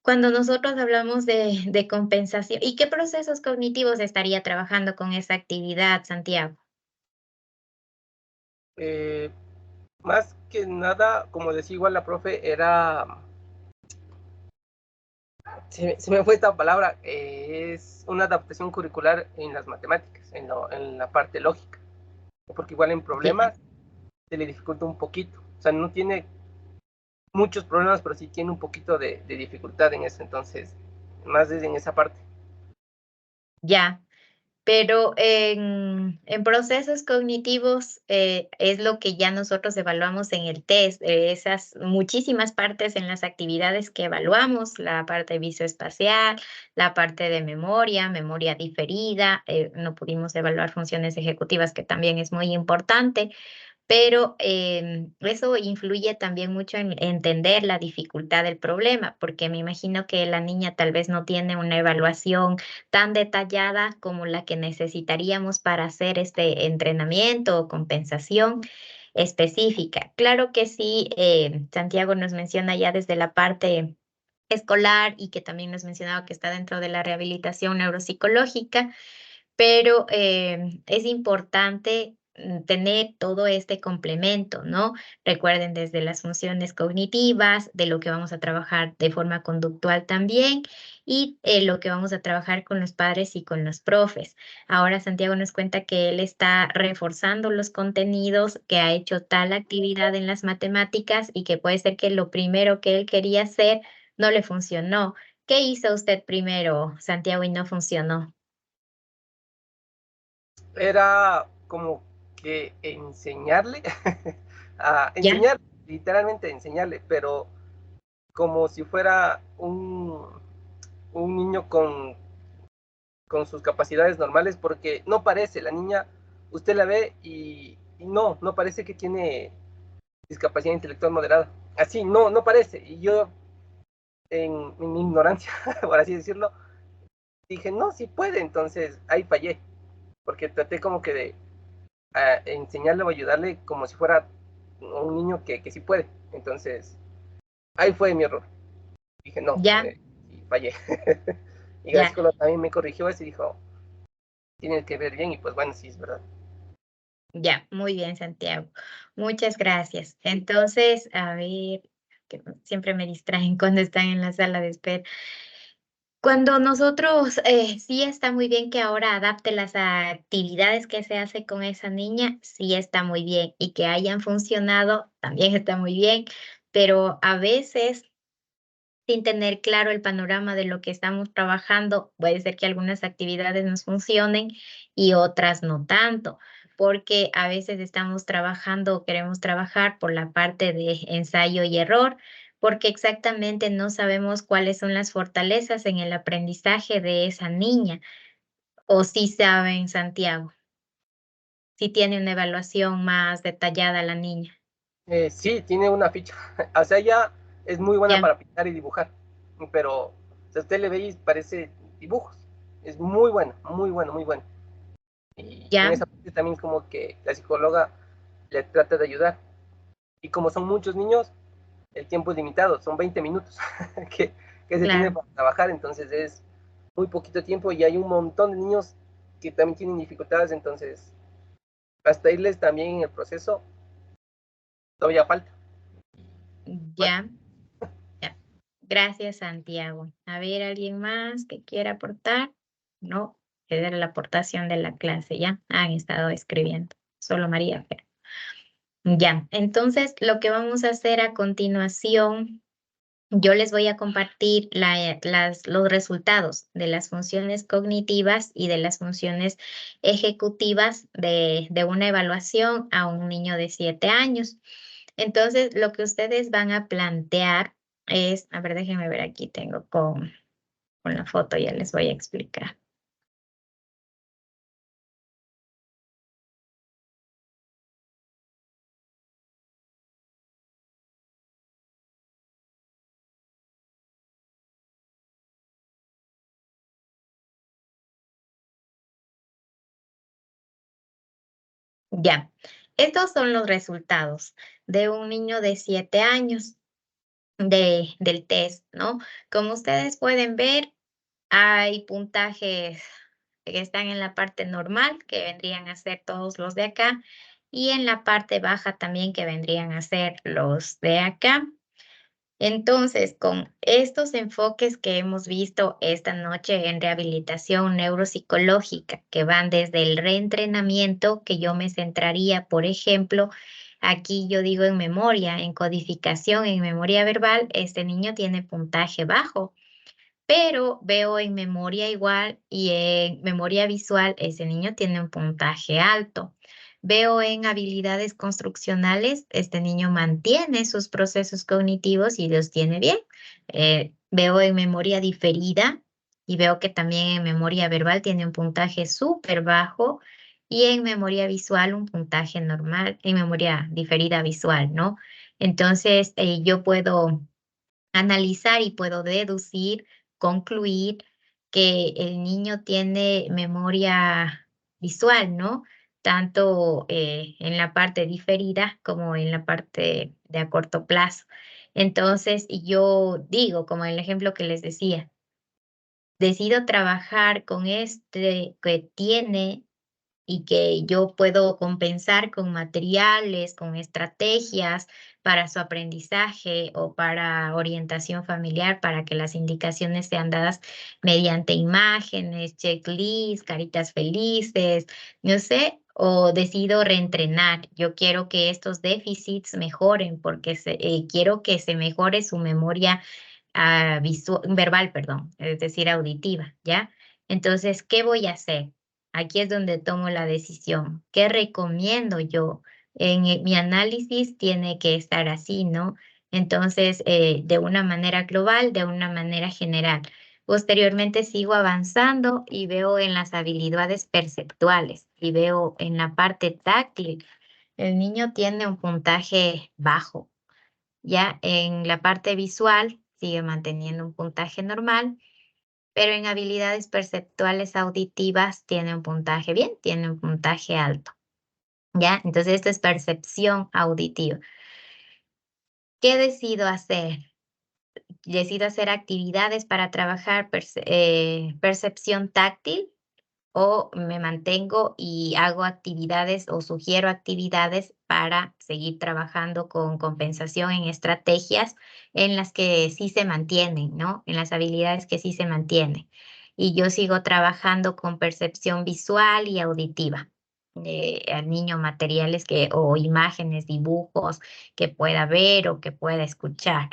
Cuando nosotros hablamos de compensación, ¿y qué procesos cognitivos estaría trabajando con esa actividad, Santiago? Más que nada, como decía igual la profe, se me fue esta palabra, es una adaptación curricular en las matemáticas, en la parte lógica, porque igual en problemas se le dificulta un poquito, o sea, no tiene muchos problemas, pero sí tiene un poquito de dificultad en eso, entonces, más desde en esa parte. Ya. Pero en procesos cognitivos es lo que ya nosotros evaluamos en el test, esas muchísimas partes en las actividades que evaluamos, la parte visoespacial, la parte de memoria, memoria diferida, no pudimos evaluar funciones ejecutivas, que también es muy importante, pero eso influye también mucho en entender la dificultad del problema, porque me imagino que la niña tal vez no tiene una evaluación tan detallada como la que necesitaríamos para hacer este entrenamiento o compensación específica. Claro que sí, Santiago nos menciona ya desde la parte escolar y que también nos mencionaba que está dentro de la rehabilitación neuropsicológica, pero es importante tener todo este complemento, ¿no? Recuerden desde las funciones cognitivas, de lo que vamos a trabajar de forma conductual también y lo que vamos a trabajar con los padres y con los profes. Ahora Santiago nos cuenta que él está reforzando los contenidos, que ha hecho tal actividad en las matemáticas y que puede ser que lo primero que él quería hacer no le funcionó. ¿Qué hizo usted primero, Santiago, y no funcionó? Era como que enseñarle, a ¿Ya? enseñar, literalmente enseñarle, pero como si fuera un niño con sus capacidades normales, porque no parece, la niña, usted la ve y no parece que tiene discapacidad intelectual moderada. Así, no parece. Y yo, en mi ignorancia, por así decirlo, dije, no, sí puede, entonces ahí fallé, porque traté como que de enseñarle o ayudarle como si fuera un niño que sí puede. Entonces, ahí fue mi error. Dije, no, Ya, sí, fallé. Y la ya, psicóloga también me corrigió eso y dijo, tienes que ver bien, y pues bueno, sí, es verdad. ya, muy bien, Santiago. Muchas gracias. Entonces, a ver, que siempre me distraen cuando están en la sala de espera. Cuando nosotros, sí está muy bien que ahora adapte las actividades que se hace con esa niña, sí está muy bien, y que hayan funcionado, también está muy bien, pero a veces sin tener claro el panorama de lo que estamos trabajando, puede ser que algunas actividades nos funcionen y otras no tanto, porque a veces estamos trabajando o queremos trabajar por la parte de ensayo y error, porque exactamente no sabemos cuáles son las fortalezas en el aprendizaje de esa niña, o sí saben, Santiago, si tiene una evaluación más detallada la niña. Sí, tiene una ficha. O sea, ella es muy buena Ya, para pintar y dibujar, pero o sea, usted le ve y parece dibujos. Es muy buena, muy buena, muy buena. Y en ya, esa parte también como que la psicóloga le trata de ayudar. Y como son muchos niños, el tiempo es limitado, son 20 minutos que, que se tiene claro, para trabajar, entonces es muy poquito tiempo y hay un montón de niños que también tienen dificultades, entonces hasta irles también en el proceso todavía falta. Bueno, ya. Ya. Gracias, Santiago. A ver, ¿alguien más que quiera aportar? No, esa era la aportación de la clase, ya han estado escribiendo. Solo María Fer. Ya, entonces lo que vamos a hacer a continuación, yo les voy a compartir los resultados de las funciones cognitivas y de las funciones ejecutivas de una evaluación a un niño de 7 años. Entonces, lo que ustedes van a plantear es, a ver, déjenme ver, aquí tengo con la foto, ya les voy a explicar. Ya, estos son los resultados de un niño de 7 años del test, ¿no? Como ustedes pueden ver, hay puntajes que están en la parte normal, que vendrían a ser todos los de acá, y en la parte baja también, que vendrían a ser los de acá. Entonces, con estos enfoques que hemos visto esta noche en rehabilitación neuropsicológica, que van desde el reentrenamiento, que yo me centraría, por ejemplo, aquí yo digo en memoria, en codificación, en memoria verbal, este niño tiene puntaje bajo, pero veo en memoria igual y en memoria visual, ese niño tiene un puntaje alto. Veo en habilidades construccionales, este niño mantiene sus procesos cognitivos y los tiene bien. Veo en memoria diferida y veo que también en memoria verbal tiene un puntaje súper bajo y en memoria visual un puntaje normal, en memoria diferida visual, ¿no? Entonces, yo puedo analizar y puedo deducir, concluir que el niño tiene memoria visual, ¿no? Tanto en la parte diferida como en la parte de a corto plazo. Entonces, yo digo, como el ejemplo que les decía, decido trabajar con este que tiene y que yo puedo compensar con materiales, con estrategias para su aprendizaje o para orientación familiar, para que las indicaciones sean dadas mediante imágenes, checklists, caritas felices, no sé, o decido reentrenar. Yo quiero que estos déficits mejoren porque quiero que se mejore su memoria verbal, perdón, es decir, auditiva, ¿ya? Entonces, ¿qué voy a hacer? Aquí es donde tomo la decisión. ¿Qué recomiendo yo? Mi análisis tiene que estar así, ¿no? Entonces, de una manera global, de una manera general. Posteriormente sigo avanzando y veo en las habilidades perceptuales y veo en la parte táctil. El niño tiene un puntaje bajo. Ya en la parte visual sigue manteniendo un puntaje normal, pero en habilidades perceptuales auditivas tiene un puntaje bien, tiene un puntaje alto. ¿Ya? Entonces, esto es percepción auditiva. ¿Qué decido hacer? Decido hacer actividades para trabajar percepción táctil o me mantengo y hago actividades o sugiero actividades para seguir trabajando con compensación en estrategias en las que sí se mantienen, ¿no? En las habilidades que sí se mantienen. Y yo sigo trabajando con percepción visual y auditiva. Al niño materiales o imágenes, dibujos que pueda ver o que pueda escuchar.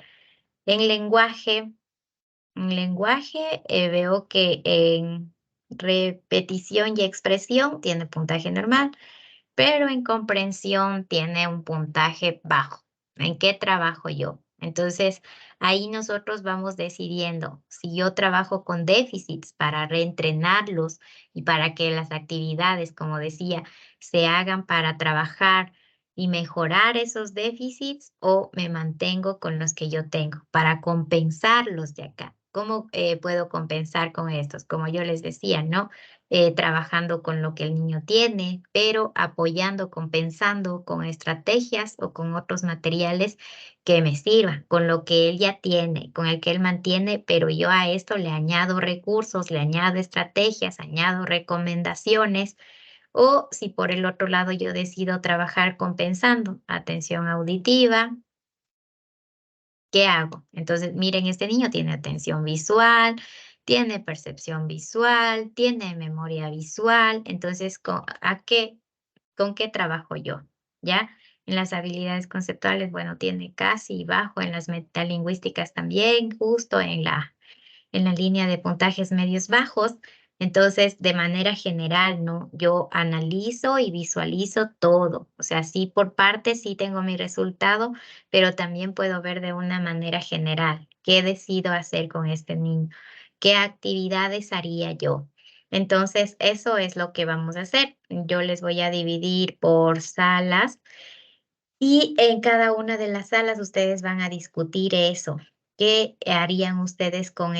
En lenguaje, veo que en repetición y expresión tiene puntaje normal, pero en comprensión tiene un puntaje bajo. ¿En qué trabajo yo? Entonces, ahí nosotros vamos decidiendo si yo trabajo con déficits para reentrenarlos y para que las actividades, como decía, se hagan para trabajar y mejorar esos déficits o me mantengo con los que yo tengo para compensarlos de acá. ¿Cómo puedo compensar con estos? Como yo les decía, ¿no? Trabajando con lo que el niño tiene, pero apoyando, compensando con estrategias o con otros materiales que me sirvan, con lo que él ya tiene, con el que él mantiene, pero yo a esto le añado recursos, le añado estrategias, añado recomendaciones, o si por el otro lado yo decido trabajar compensando, atención auditiva, ¿qué hago? Entonces, miren, este niño tiene atención visual, tiene percepción visual, tiene memoria visual. Entonces, ¿con qué trabajo yo? ¿Ya? En las habilidades conceptuales, bueno, tiene casi bajo, en las metalingüísticas también, justo en la línea de puntajes medios bajos. Entonces, de manera general, ¿no? Yo analizo y visualizo todo. O sea, sí por partes sí tengo mi resultado, pero también puedo ver de una manera general qué decido hacer con este niño, qué actividades haría yo. Entonces, eso es lo que vamos a hacer. Yo les voy a dividir por salas y en cada una de las salas ustedes van a discutir eso. ¿Qué harían ustedes con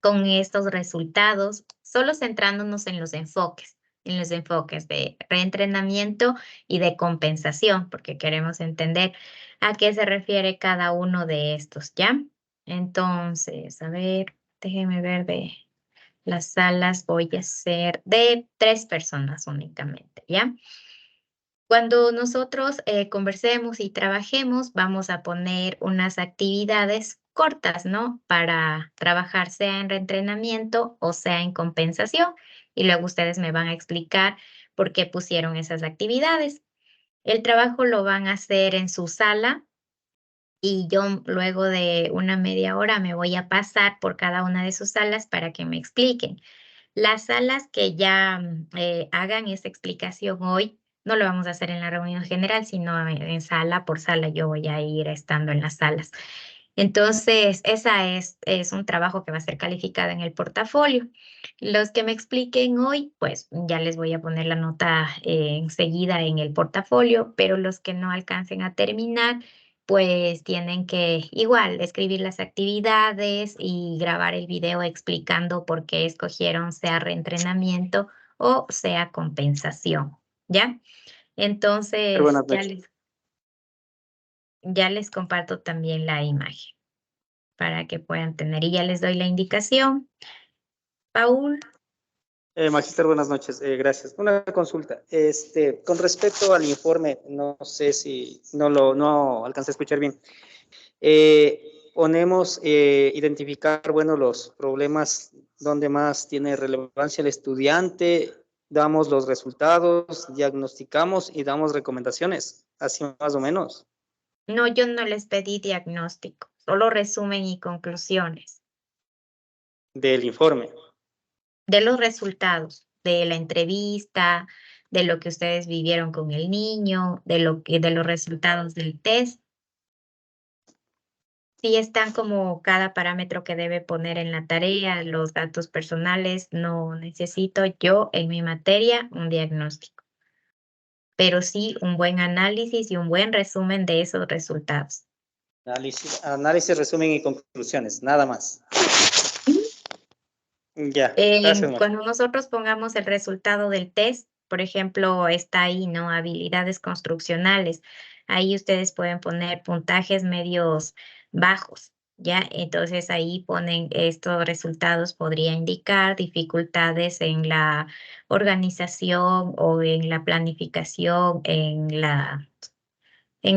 con estos resultados? Solo centrándonos en los enfoques de reentrenamiento y de compensación, porque queremos entender a qué se refiere cada uno de estos, ¿ya? Entonces, a ver, déjenme ver de las salas, voy a hacer de 3 personas únicamente, ¿ya? Cuando nosotros conversemos y trabajemos, vamos a poner unas actividades cortas, ¿no? Para trabajar sea en reentrenamiento o sea en compensación. Y luego ustedes me van a explicar por qué pusieron esas actividades. El trabajo lo van a hacer en su sala y yo luego de una media hora me voy a pasar por cada una de sus salas para que me expliquen. Las salas que ya hagan esa explicación hoy, no lo vamos a hacer en la reunión general, sino en sala por sala. Yo voy a ir estando en las salas. Entonces, esa es un trabajo que va a ser calificado en el portafolio. Los que me expliquen hoy, pues ya les voy a poner la nota enseguida en el portafolio, pero los que no alcancen a terminar, pues tienen que igual escribir las actividades y grabar el video explicando por qué escogieron sea reentrenamiento o sea compensación, ¿ya? Entonces, Buenas noches. ya les comparto también la imagen para que puedan tener y ya les doy la indicación. Paul. Magíster, buenas noches, gracias. Una consulta, con respecto al informe, no sé si no alcancé a escuchar bien. Ponemos identificar, bueno, los problemas donde más tiene relevancia el estudiante, damos los resultados, diagnosticamos y damos recomendaciones, así más o menos. No, yo no les pedí diagnóstico, solo resumen y conclusiones. Del informe. De los resultados, de la entrevista, de lo que ustedes vivieron con el niño, de los resultados del test. Sí están como cada parámetro que debe poner en la tarea, los datos personales, no necesito yo en mi materia un diagnóstico, pero sí un buen análisis y un buen resumen de esos resultados. Análisis, resumen y conclusiones, nada más. Ya, gracias. Cuando nosotros pongamos el resultado del test, por ejemplo, está ahí, ¿no? Habilidades construccionales. Ahí ustedes pueden poner puntajes medios bajos, ¿ya? Entonces ahí ponen estos resultados, podría indicar dificultades en la organización o en la planificación, en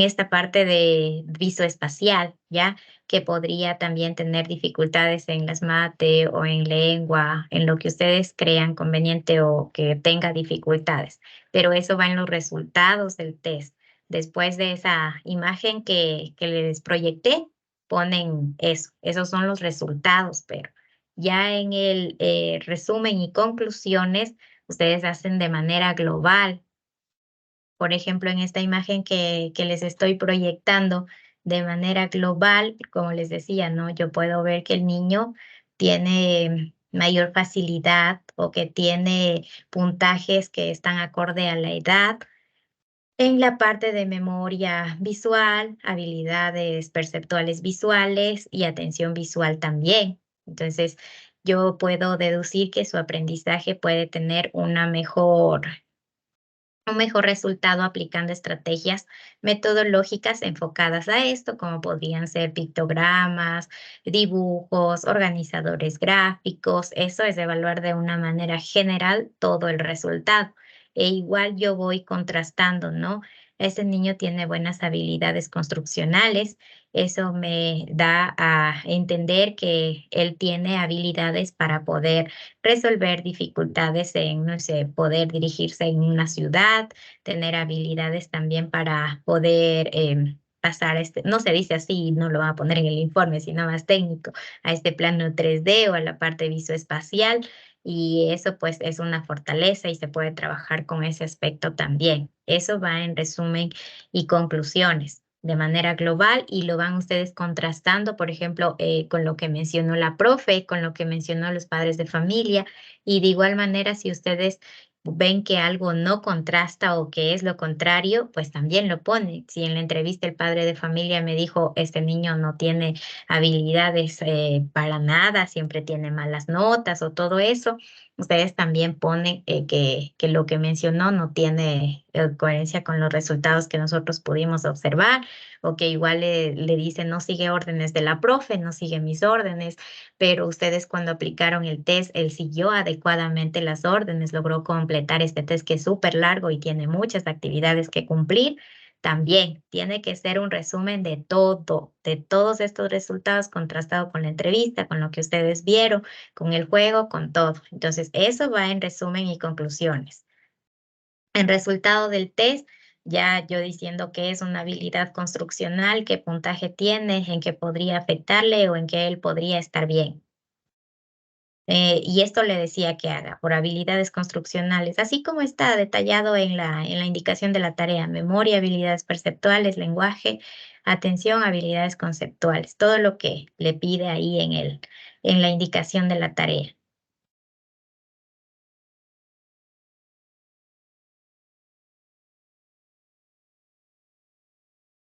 esta parte de visoespacial, ¿ya? Que podría también tener dificultades en las mate o en lengua, en lo que ustedes crean conveniente o que tenga dificultades. Pero eso va en los resultados del test. Después de esa imagen que les proyecté, ponen eso. Esos son los resultados, pero ya en el resumen y conclusiones, ustedes hacen de manera global. Por ejemplo, en esta imagen que les estoy proyectando de manera global, como les decía, ¿no? Yo puedo ver que el niño tiene mayor facilidad o que tiene puntajes que están acorde a la edad. En la parte de memoria visual, habilidades perceptuales visuales y atención visual también. Entonces, yo puedo deducir que su aprendizaje puede tener un mejor resultado aplicando estrategias metodológicas enfocadas a esto, como podrían ser pictogramas, dibujos, organizadores gráficos. Eso es evaluar de una manera general todo el resultado. E igual yo voy contrastando, ¿no? Este niño tiene buenas habilidades construccionales. Eso me da a entender que él tiene habilidades para poder resolver dificultades en, no sé, poder dirigirse en una ciudad, tener habilidades también para poder pasar a este, no se dice así, no lo van a poner en el informe, sino más técnico, a este plano 3D o a la parte visoespacial, y eso pues es una fortaleza y se puede trabajar con ese aspecto también. Eso va en resumen y conclusiones de manera global y lo van ustedes contrastando, por ejemplo, con lo que mencionó la profe, con lo que mencionó los padres de familia, y de igual manera si ustedes ven que algo no contrasta o que es lo contrario, pues también lo ponen. Si en la entrevista el padre de familia me dijo, este niño no tiene habilidades para nada, siempre tiene malas notas o todo eso, ustedes también ponen que lo que mencionó no tiene coherencia con los resultados que nosotros pudimos observar, o que igual le dicen no sigue órdenes de la profe, no sigue mis órdenes, pero ustedes cuando aplicaron el test, él siguió adecuadamente las órdenes, logró completar este test que es súper largo y tiene muchas actividades que cumplir. También tiene que ser un resumen de todo, de todos estos resultados contrastado con la entrevista, con lo que ustedes vieron, con el juego, con todo. Entonces, eso va en resumen y conclusiones. En resultado del test, ya yo diciendo qué es una habilidad construccional, qué puntaje tiene, en qué podría afectarle o en qué él podría estar bien. Y esto le decía que haga por habilidades construccionales, así como está detallado en la indicación de la tarea: memoria, habilidades perceptuales, lenguaje, atención, habilidades conceptuales, todo lo que le pide ahí en la indicación de la tarea.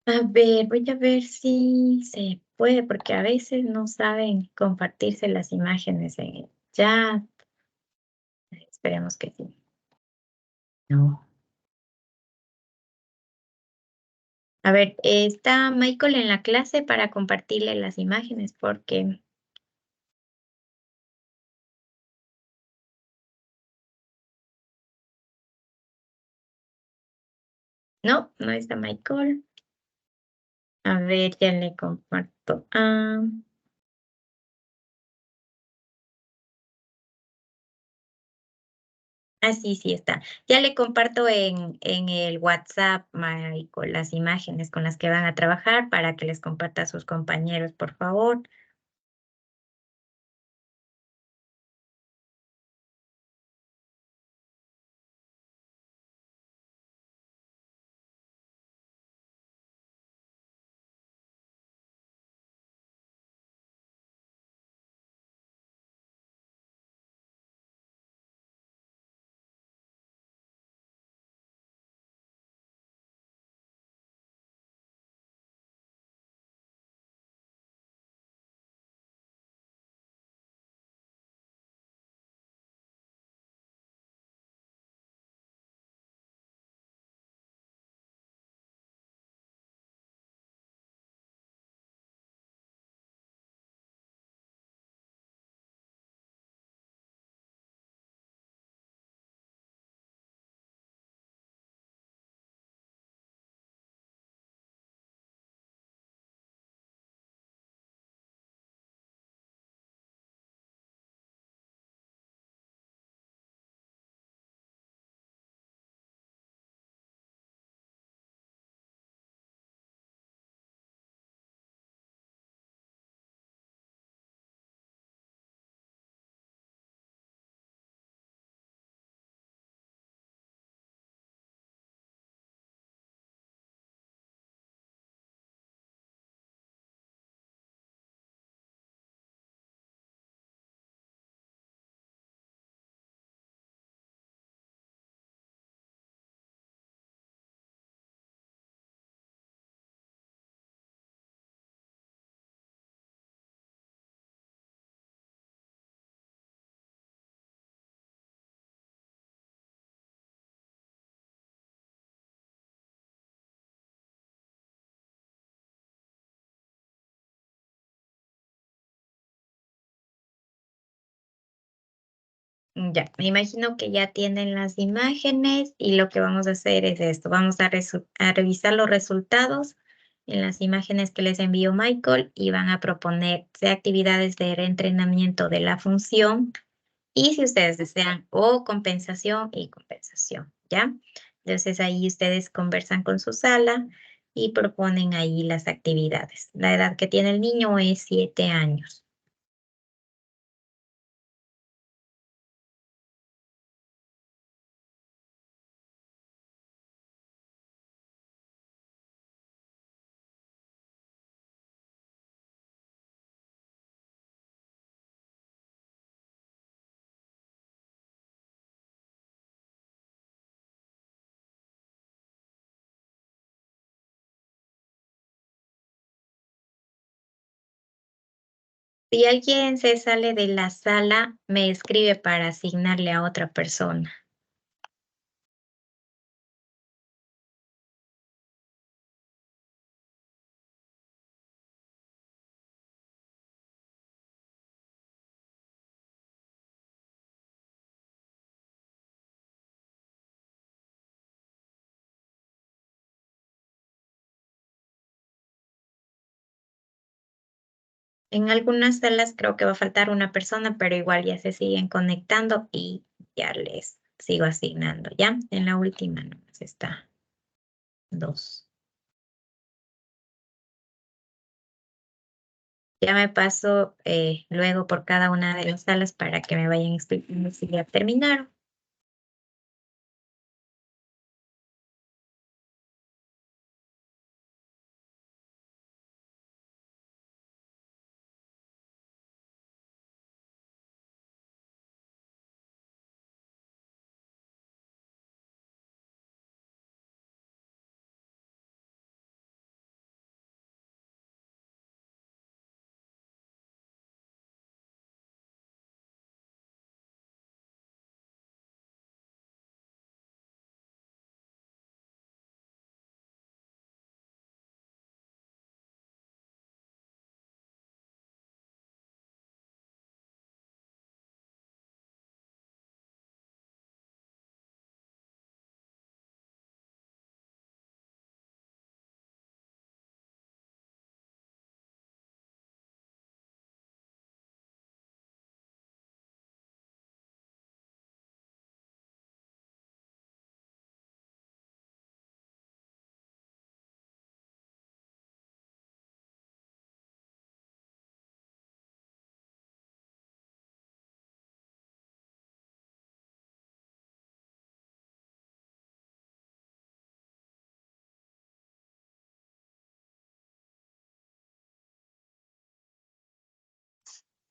A ver, voy a ver si se puede, porque a veces no saben compartirse las imágenes en el chat. Esperemos que sí. No. A ver, ¿está Michael en la clase para compartirle las imágenes? Porque no está Michael. A ver, ya le comparto. Sí está. Ya le comparto en el WhatsApp, Michael, las imágenes con las que van a trabajar para que les comparta a sus compañeros, por favor. Ya, me imagino que ya tienen las imágenes y lo que vamos a hacer es esto. Vamos a revisar los resultados en las imágenes que les envió Michael y van a proponer actividades de reentrenamiento de la función y si ustedes desean o compensación y compensación, ¿ya? Entonces ahí ustedes conversan con su sala y proponen ahí las actividades. La edad que tiene el niño es 7 años. Si alguien se sale de la sala, me escribe para asignarle a otra persona. En algunas salas creo que va a faltar una persona, pero igual ya se siguen conectando y ya les sigo asignando. Ya en la última nomás está 2. Ya me paso luego por cada una de las salas para que me vayan explicando si ya terminaron.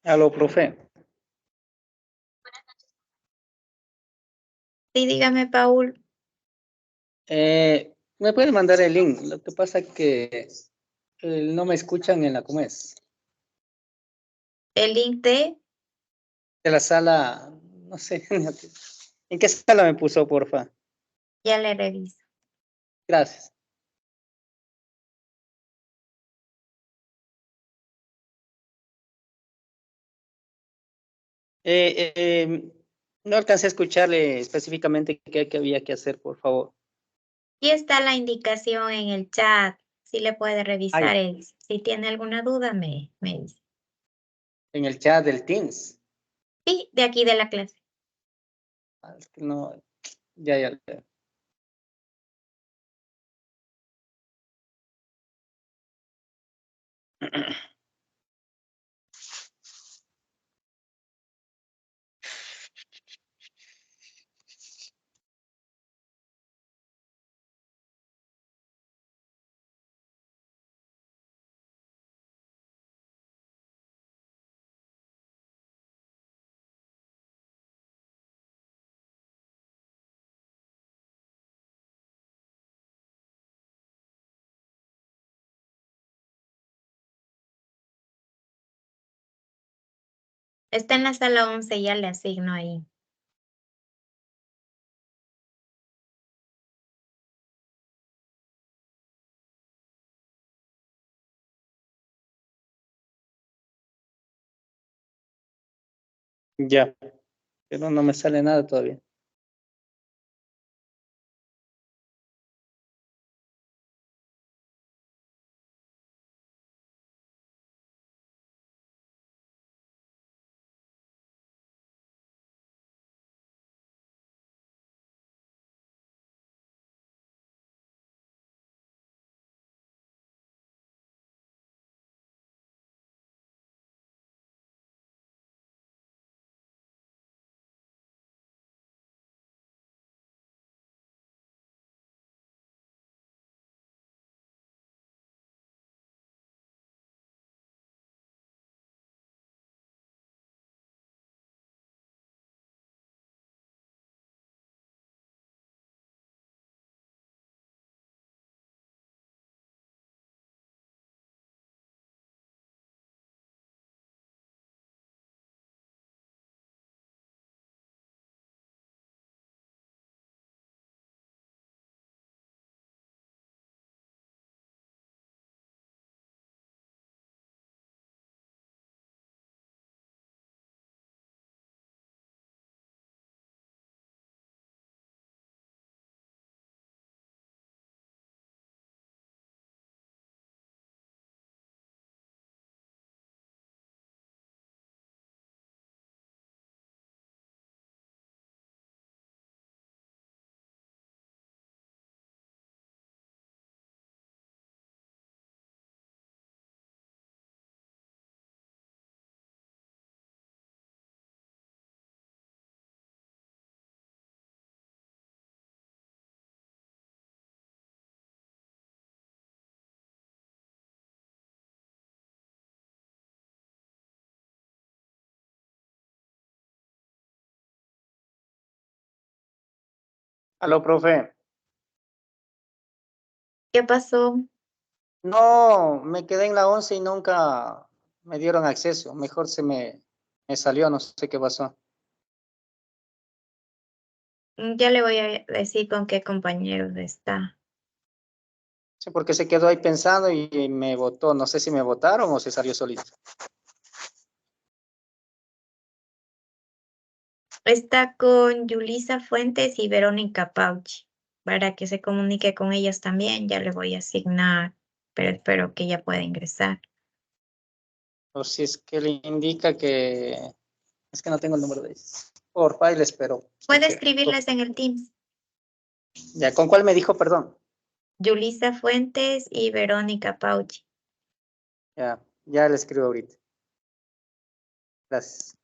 Aló, profe. Sí, dígame, Paul, ¿Me puede mandar el link? Lo que pasa es que no me escuchan en la ¿cómo es? el link de, De la sala, no sé. ¿En qué sala me puso, porfa? ya le reviso. Gracias. No alcancé a escucharle específicamente qué había que hacer, por favor. Y está la indicación en el chat. Si le puede revisar, Ay, si tiene alguna duda, me dice. en el chat del Teams. Sí, de aquí de la clase. Es que no, ya. Está en la sala 11, ya le asigno ahí. Ya, pero no me sale nada todavía. Aló, profe. ¿Qué pasó? No, me quedé en la 11 y nunca me dieron acceso. Mejor me salió, no sé qué pasó. Ya le voy a decir con qué compañeros está. Sí, porque se quedó ahí pensando y me votó. No sé si me votaron o se salió solito. Está con Yulisa Fuentes y Verónica Pauchi. Para que se comunique con ellas también, ya le voy a asignar, pero espero que ella pueda ingresar. O si es que le indica que... Es que no tengo el número de ellos. Por les espero. Puede escribirles en el Teams. Ya, ¿con cuál me dijo, perdón? Yulisa Fuentes y Verónica Pauchi. Ya le escribo ahorita. Gracias.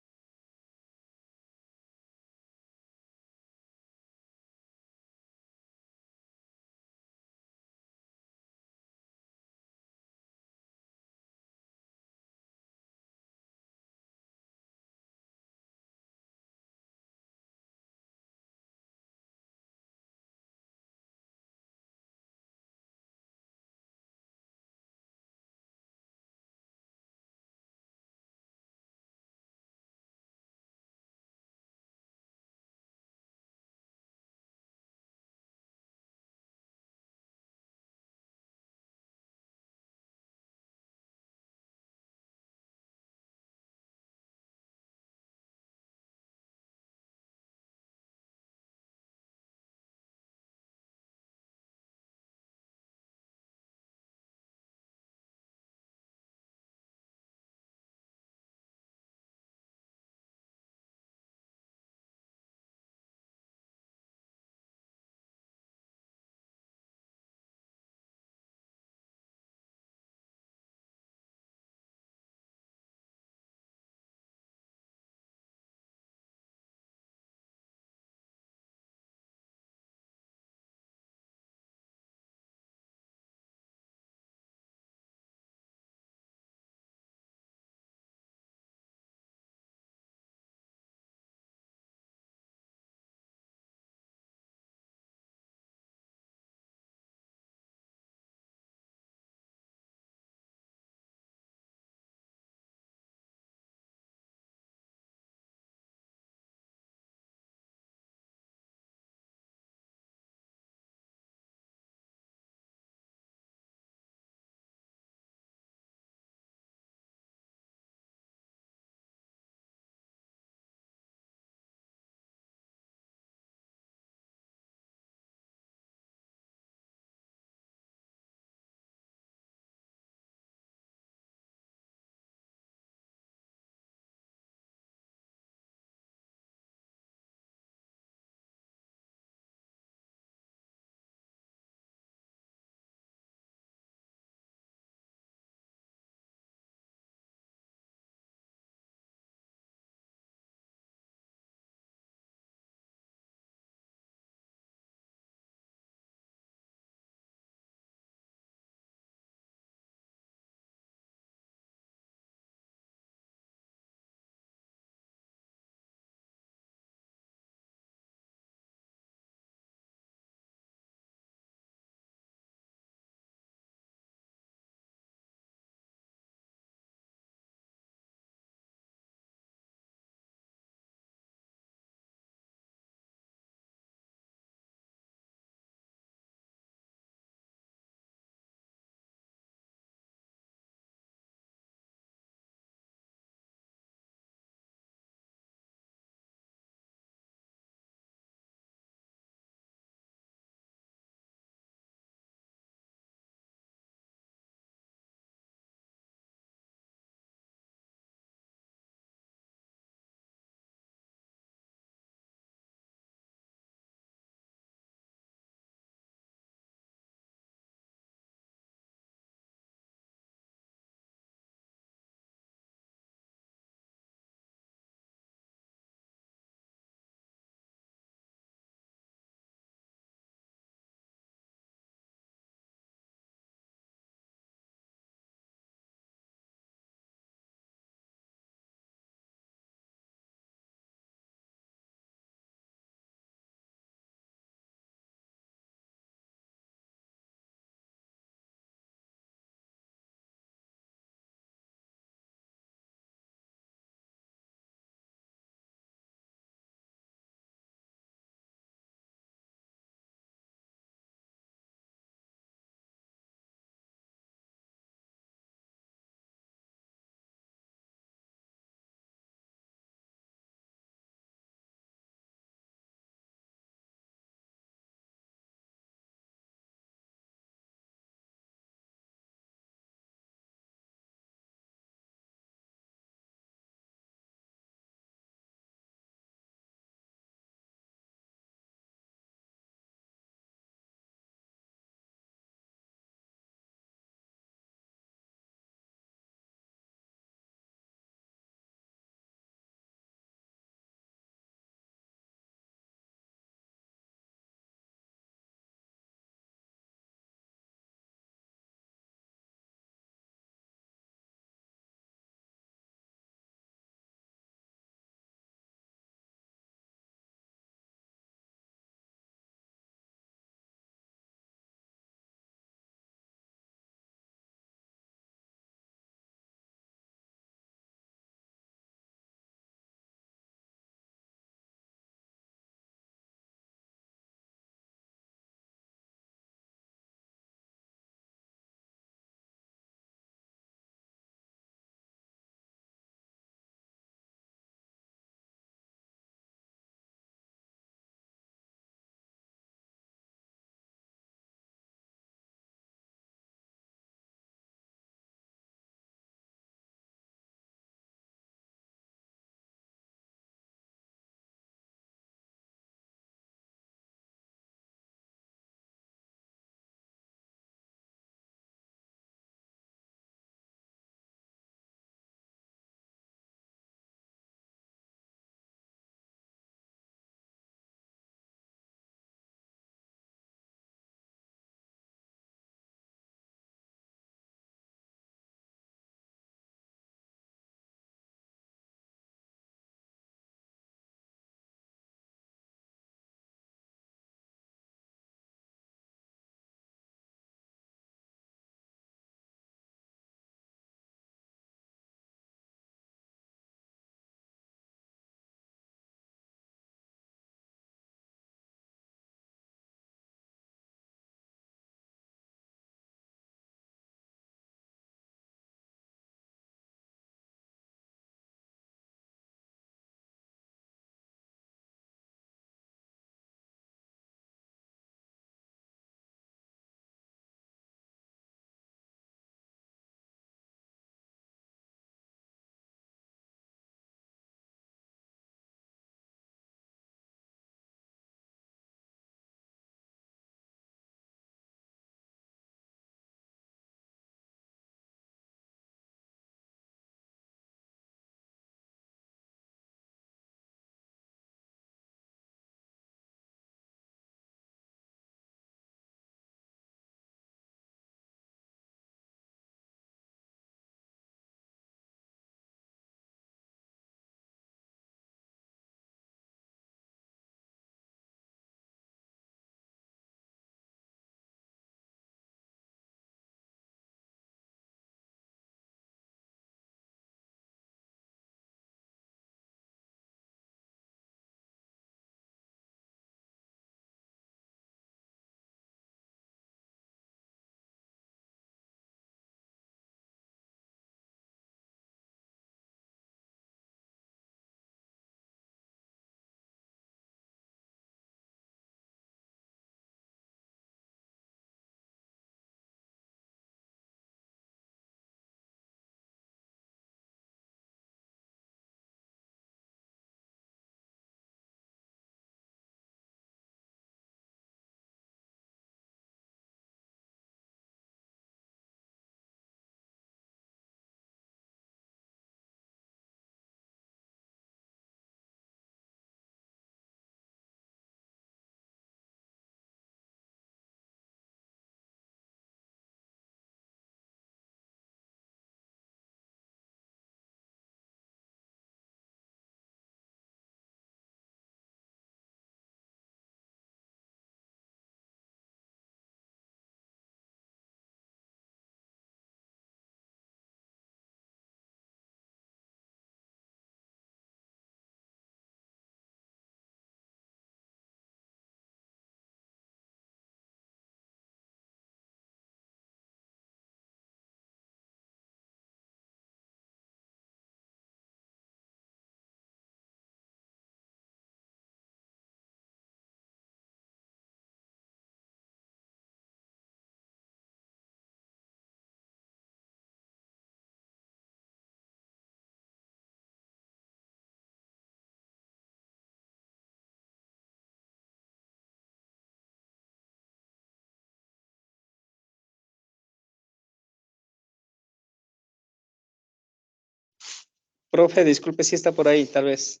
Profe, disculpe si está por ahí, tal vez.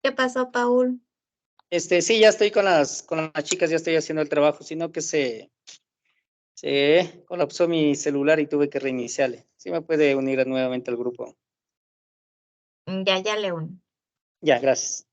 ¿Qué pasó, Paul? Sí, ya estoy con las chicas, ya estoy haciendo el trabajo, sino que se colapsó mi celular y tuve que reiniciarle. Sí me puede unir nuevamente al grupo. Ya le uno. Ya, gracias.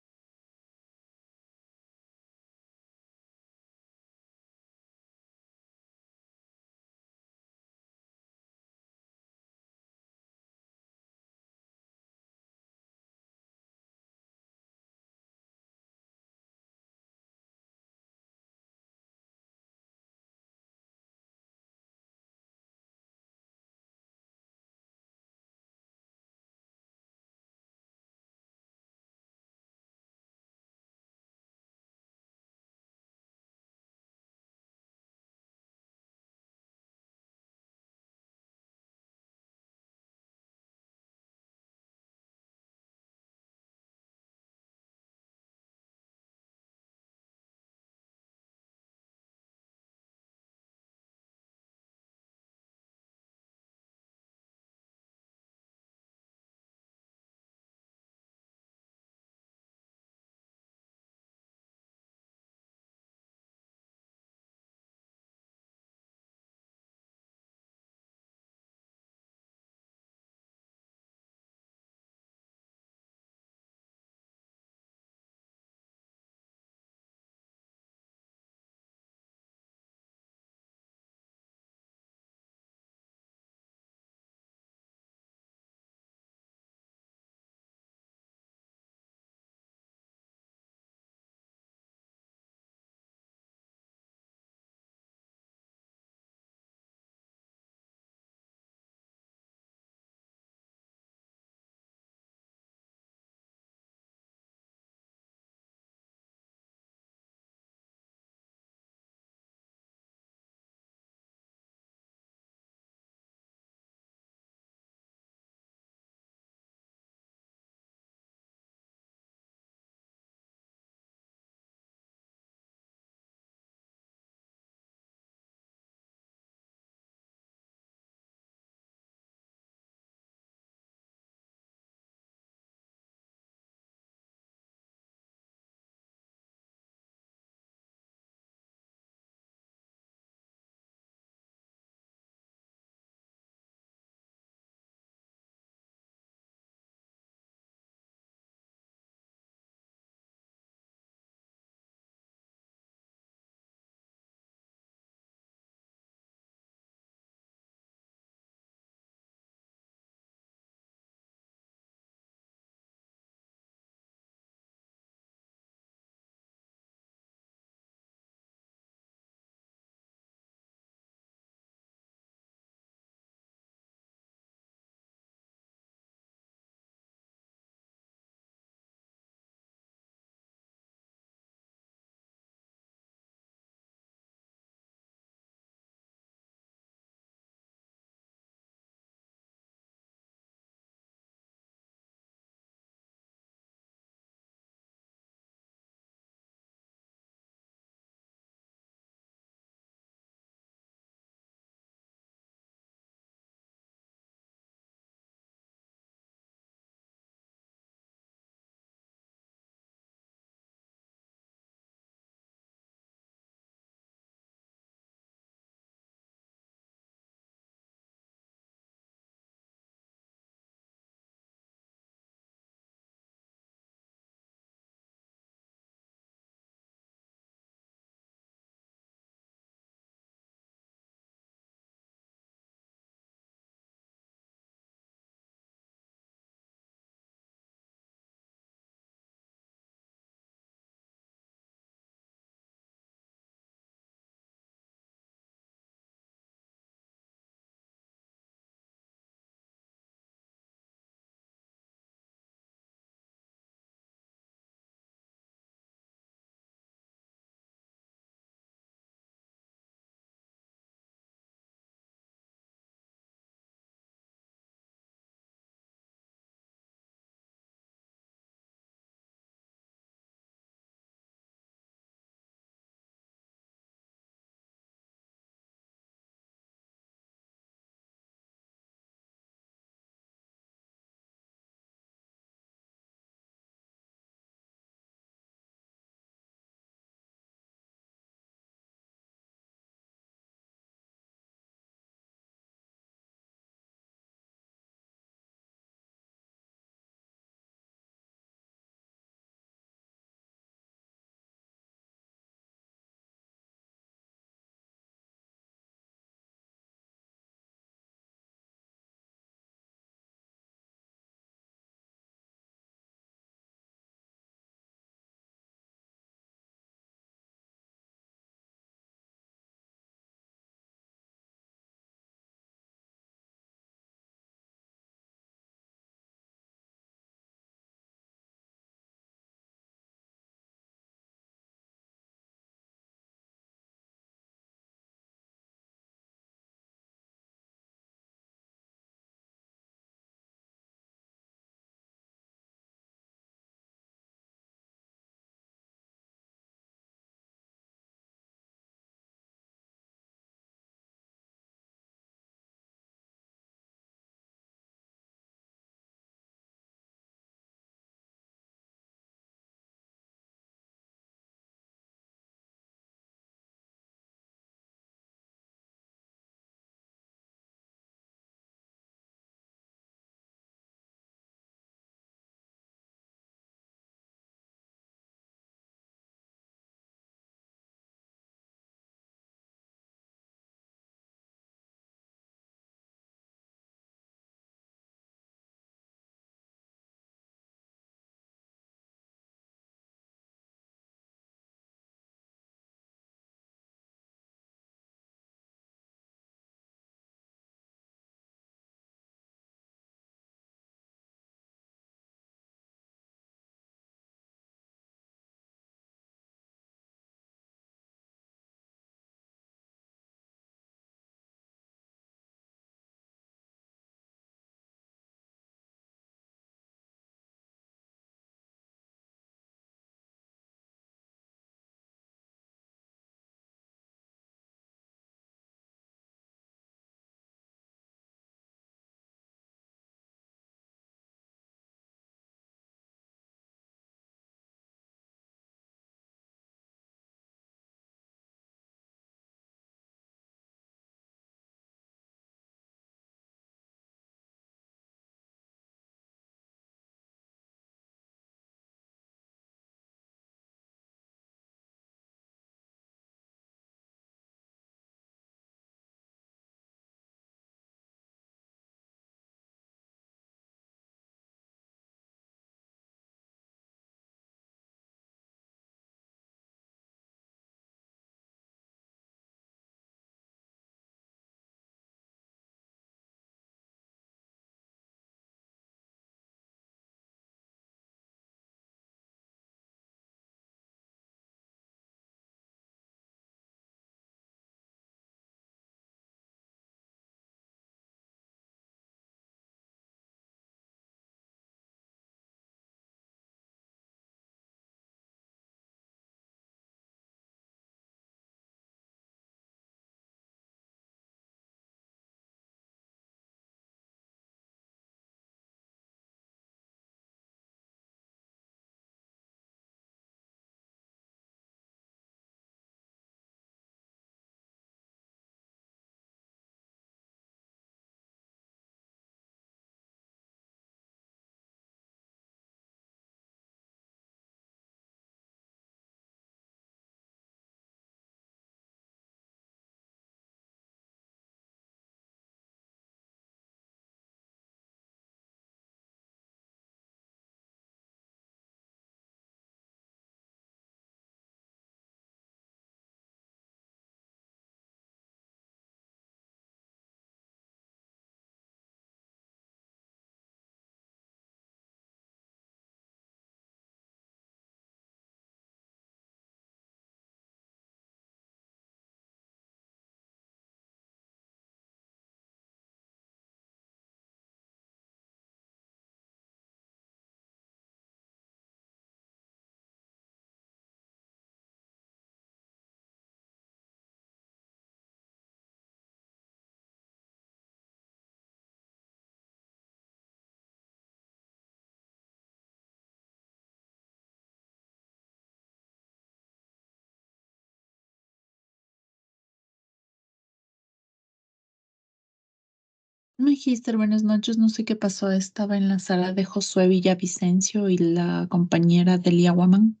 Magíster, buenas noches. No sé qué pasó. Estaba en la sala de Josué Villavicencio y la compañera Delia Guamán.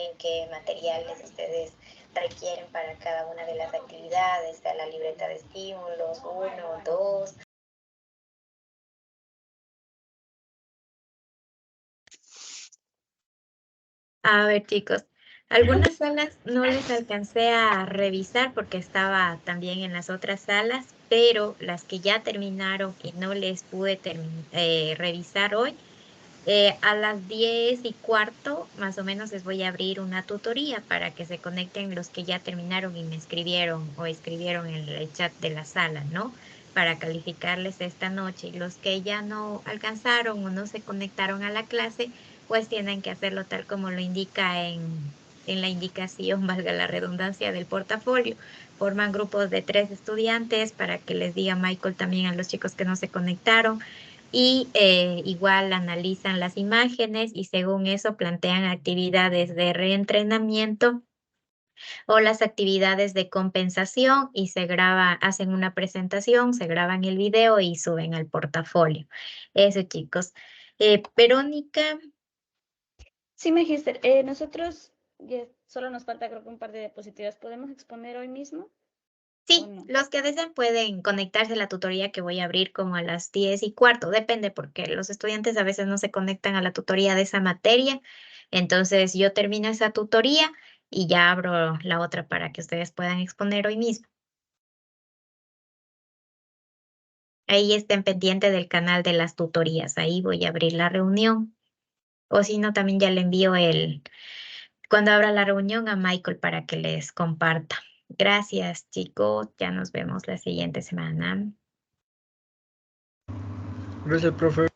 también qué materiales ustedes requieren para cada una de las actividades, sea la libreta de estímulos, 1, 2. A ver, chicos, algunas salas no les alcancé a revisar porque estaba también en las otras salas, pero las que ya terminaron y no les pude revisar hoy, a las 10:15, más o menos, les voy a abrir una tutoría para que se conecten los que ya terminaron y me escribieron o escribieron en el chat de la sala, ¿no? Para calificarles esta noche. Y los que ya no alcanzaron o no se conectaron a la clase, pues tienen que hacerlo tal como lo indica en la indicación, valga la redundancia, del portafolio. Forman grupos de 3 estudiantes para que les diga Michael también a los chicos que no se conectaron. Y igual analizan las imágenes y según eso plantean actividades de reentrenamiento o las actividades de compensación y se graba, hacen una presentación, se graban el video y suben al portafolio. Eso, chicos. Verónica. Sí, Magister, nosotros ya solo nos falta creo que un par de diapositivas. ¿Podemos exponer hoy mismo? Sí, no? los que deseen pueden conectarse a la tutoría que voy a abrir como a las 10:15, depende porque los estudiantes a veces no se conectan a la tutoría de esa materia, entonces yo termino esa tutoría y ya abro la otra para que ustedes puedan exponer hoy mismo. Ahí estén pendientes del canal de las tutorías, ahí voy a abrir la reunión, o si no también ya le envío cuando abra la reunión a Michael para que les comparta. Gracias, chicos, ya nos vemos la siguiente semana. Gracias, profe.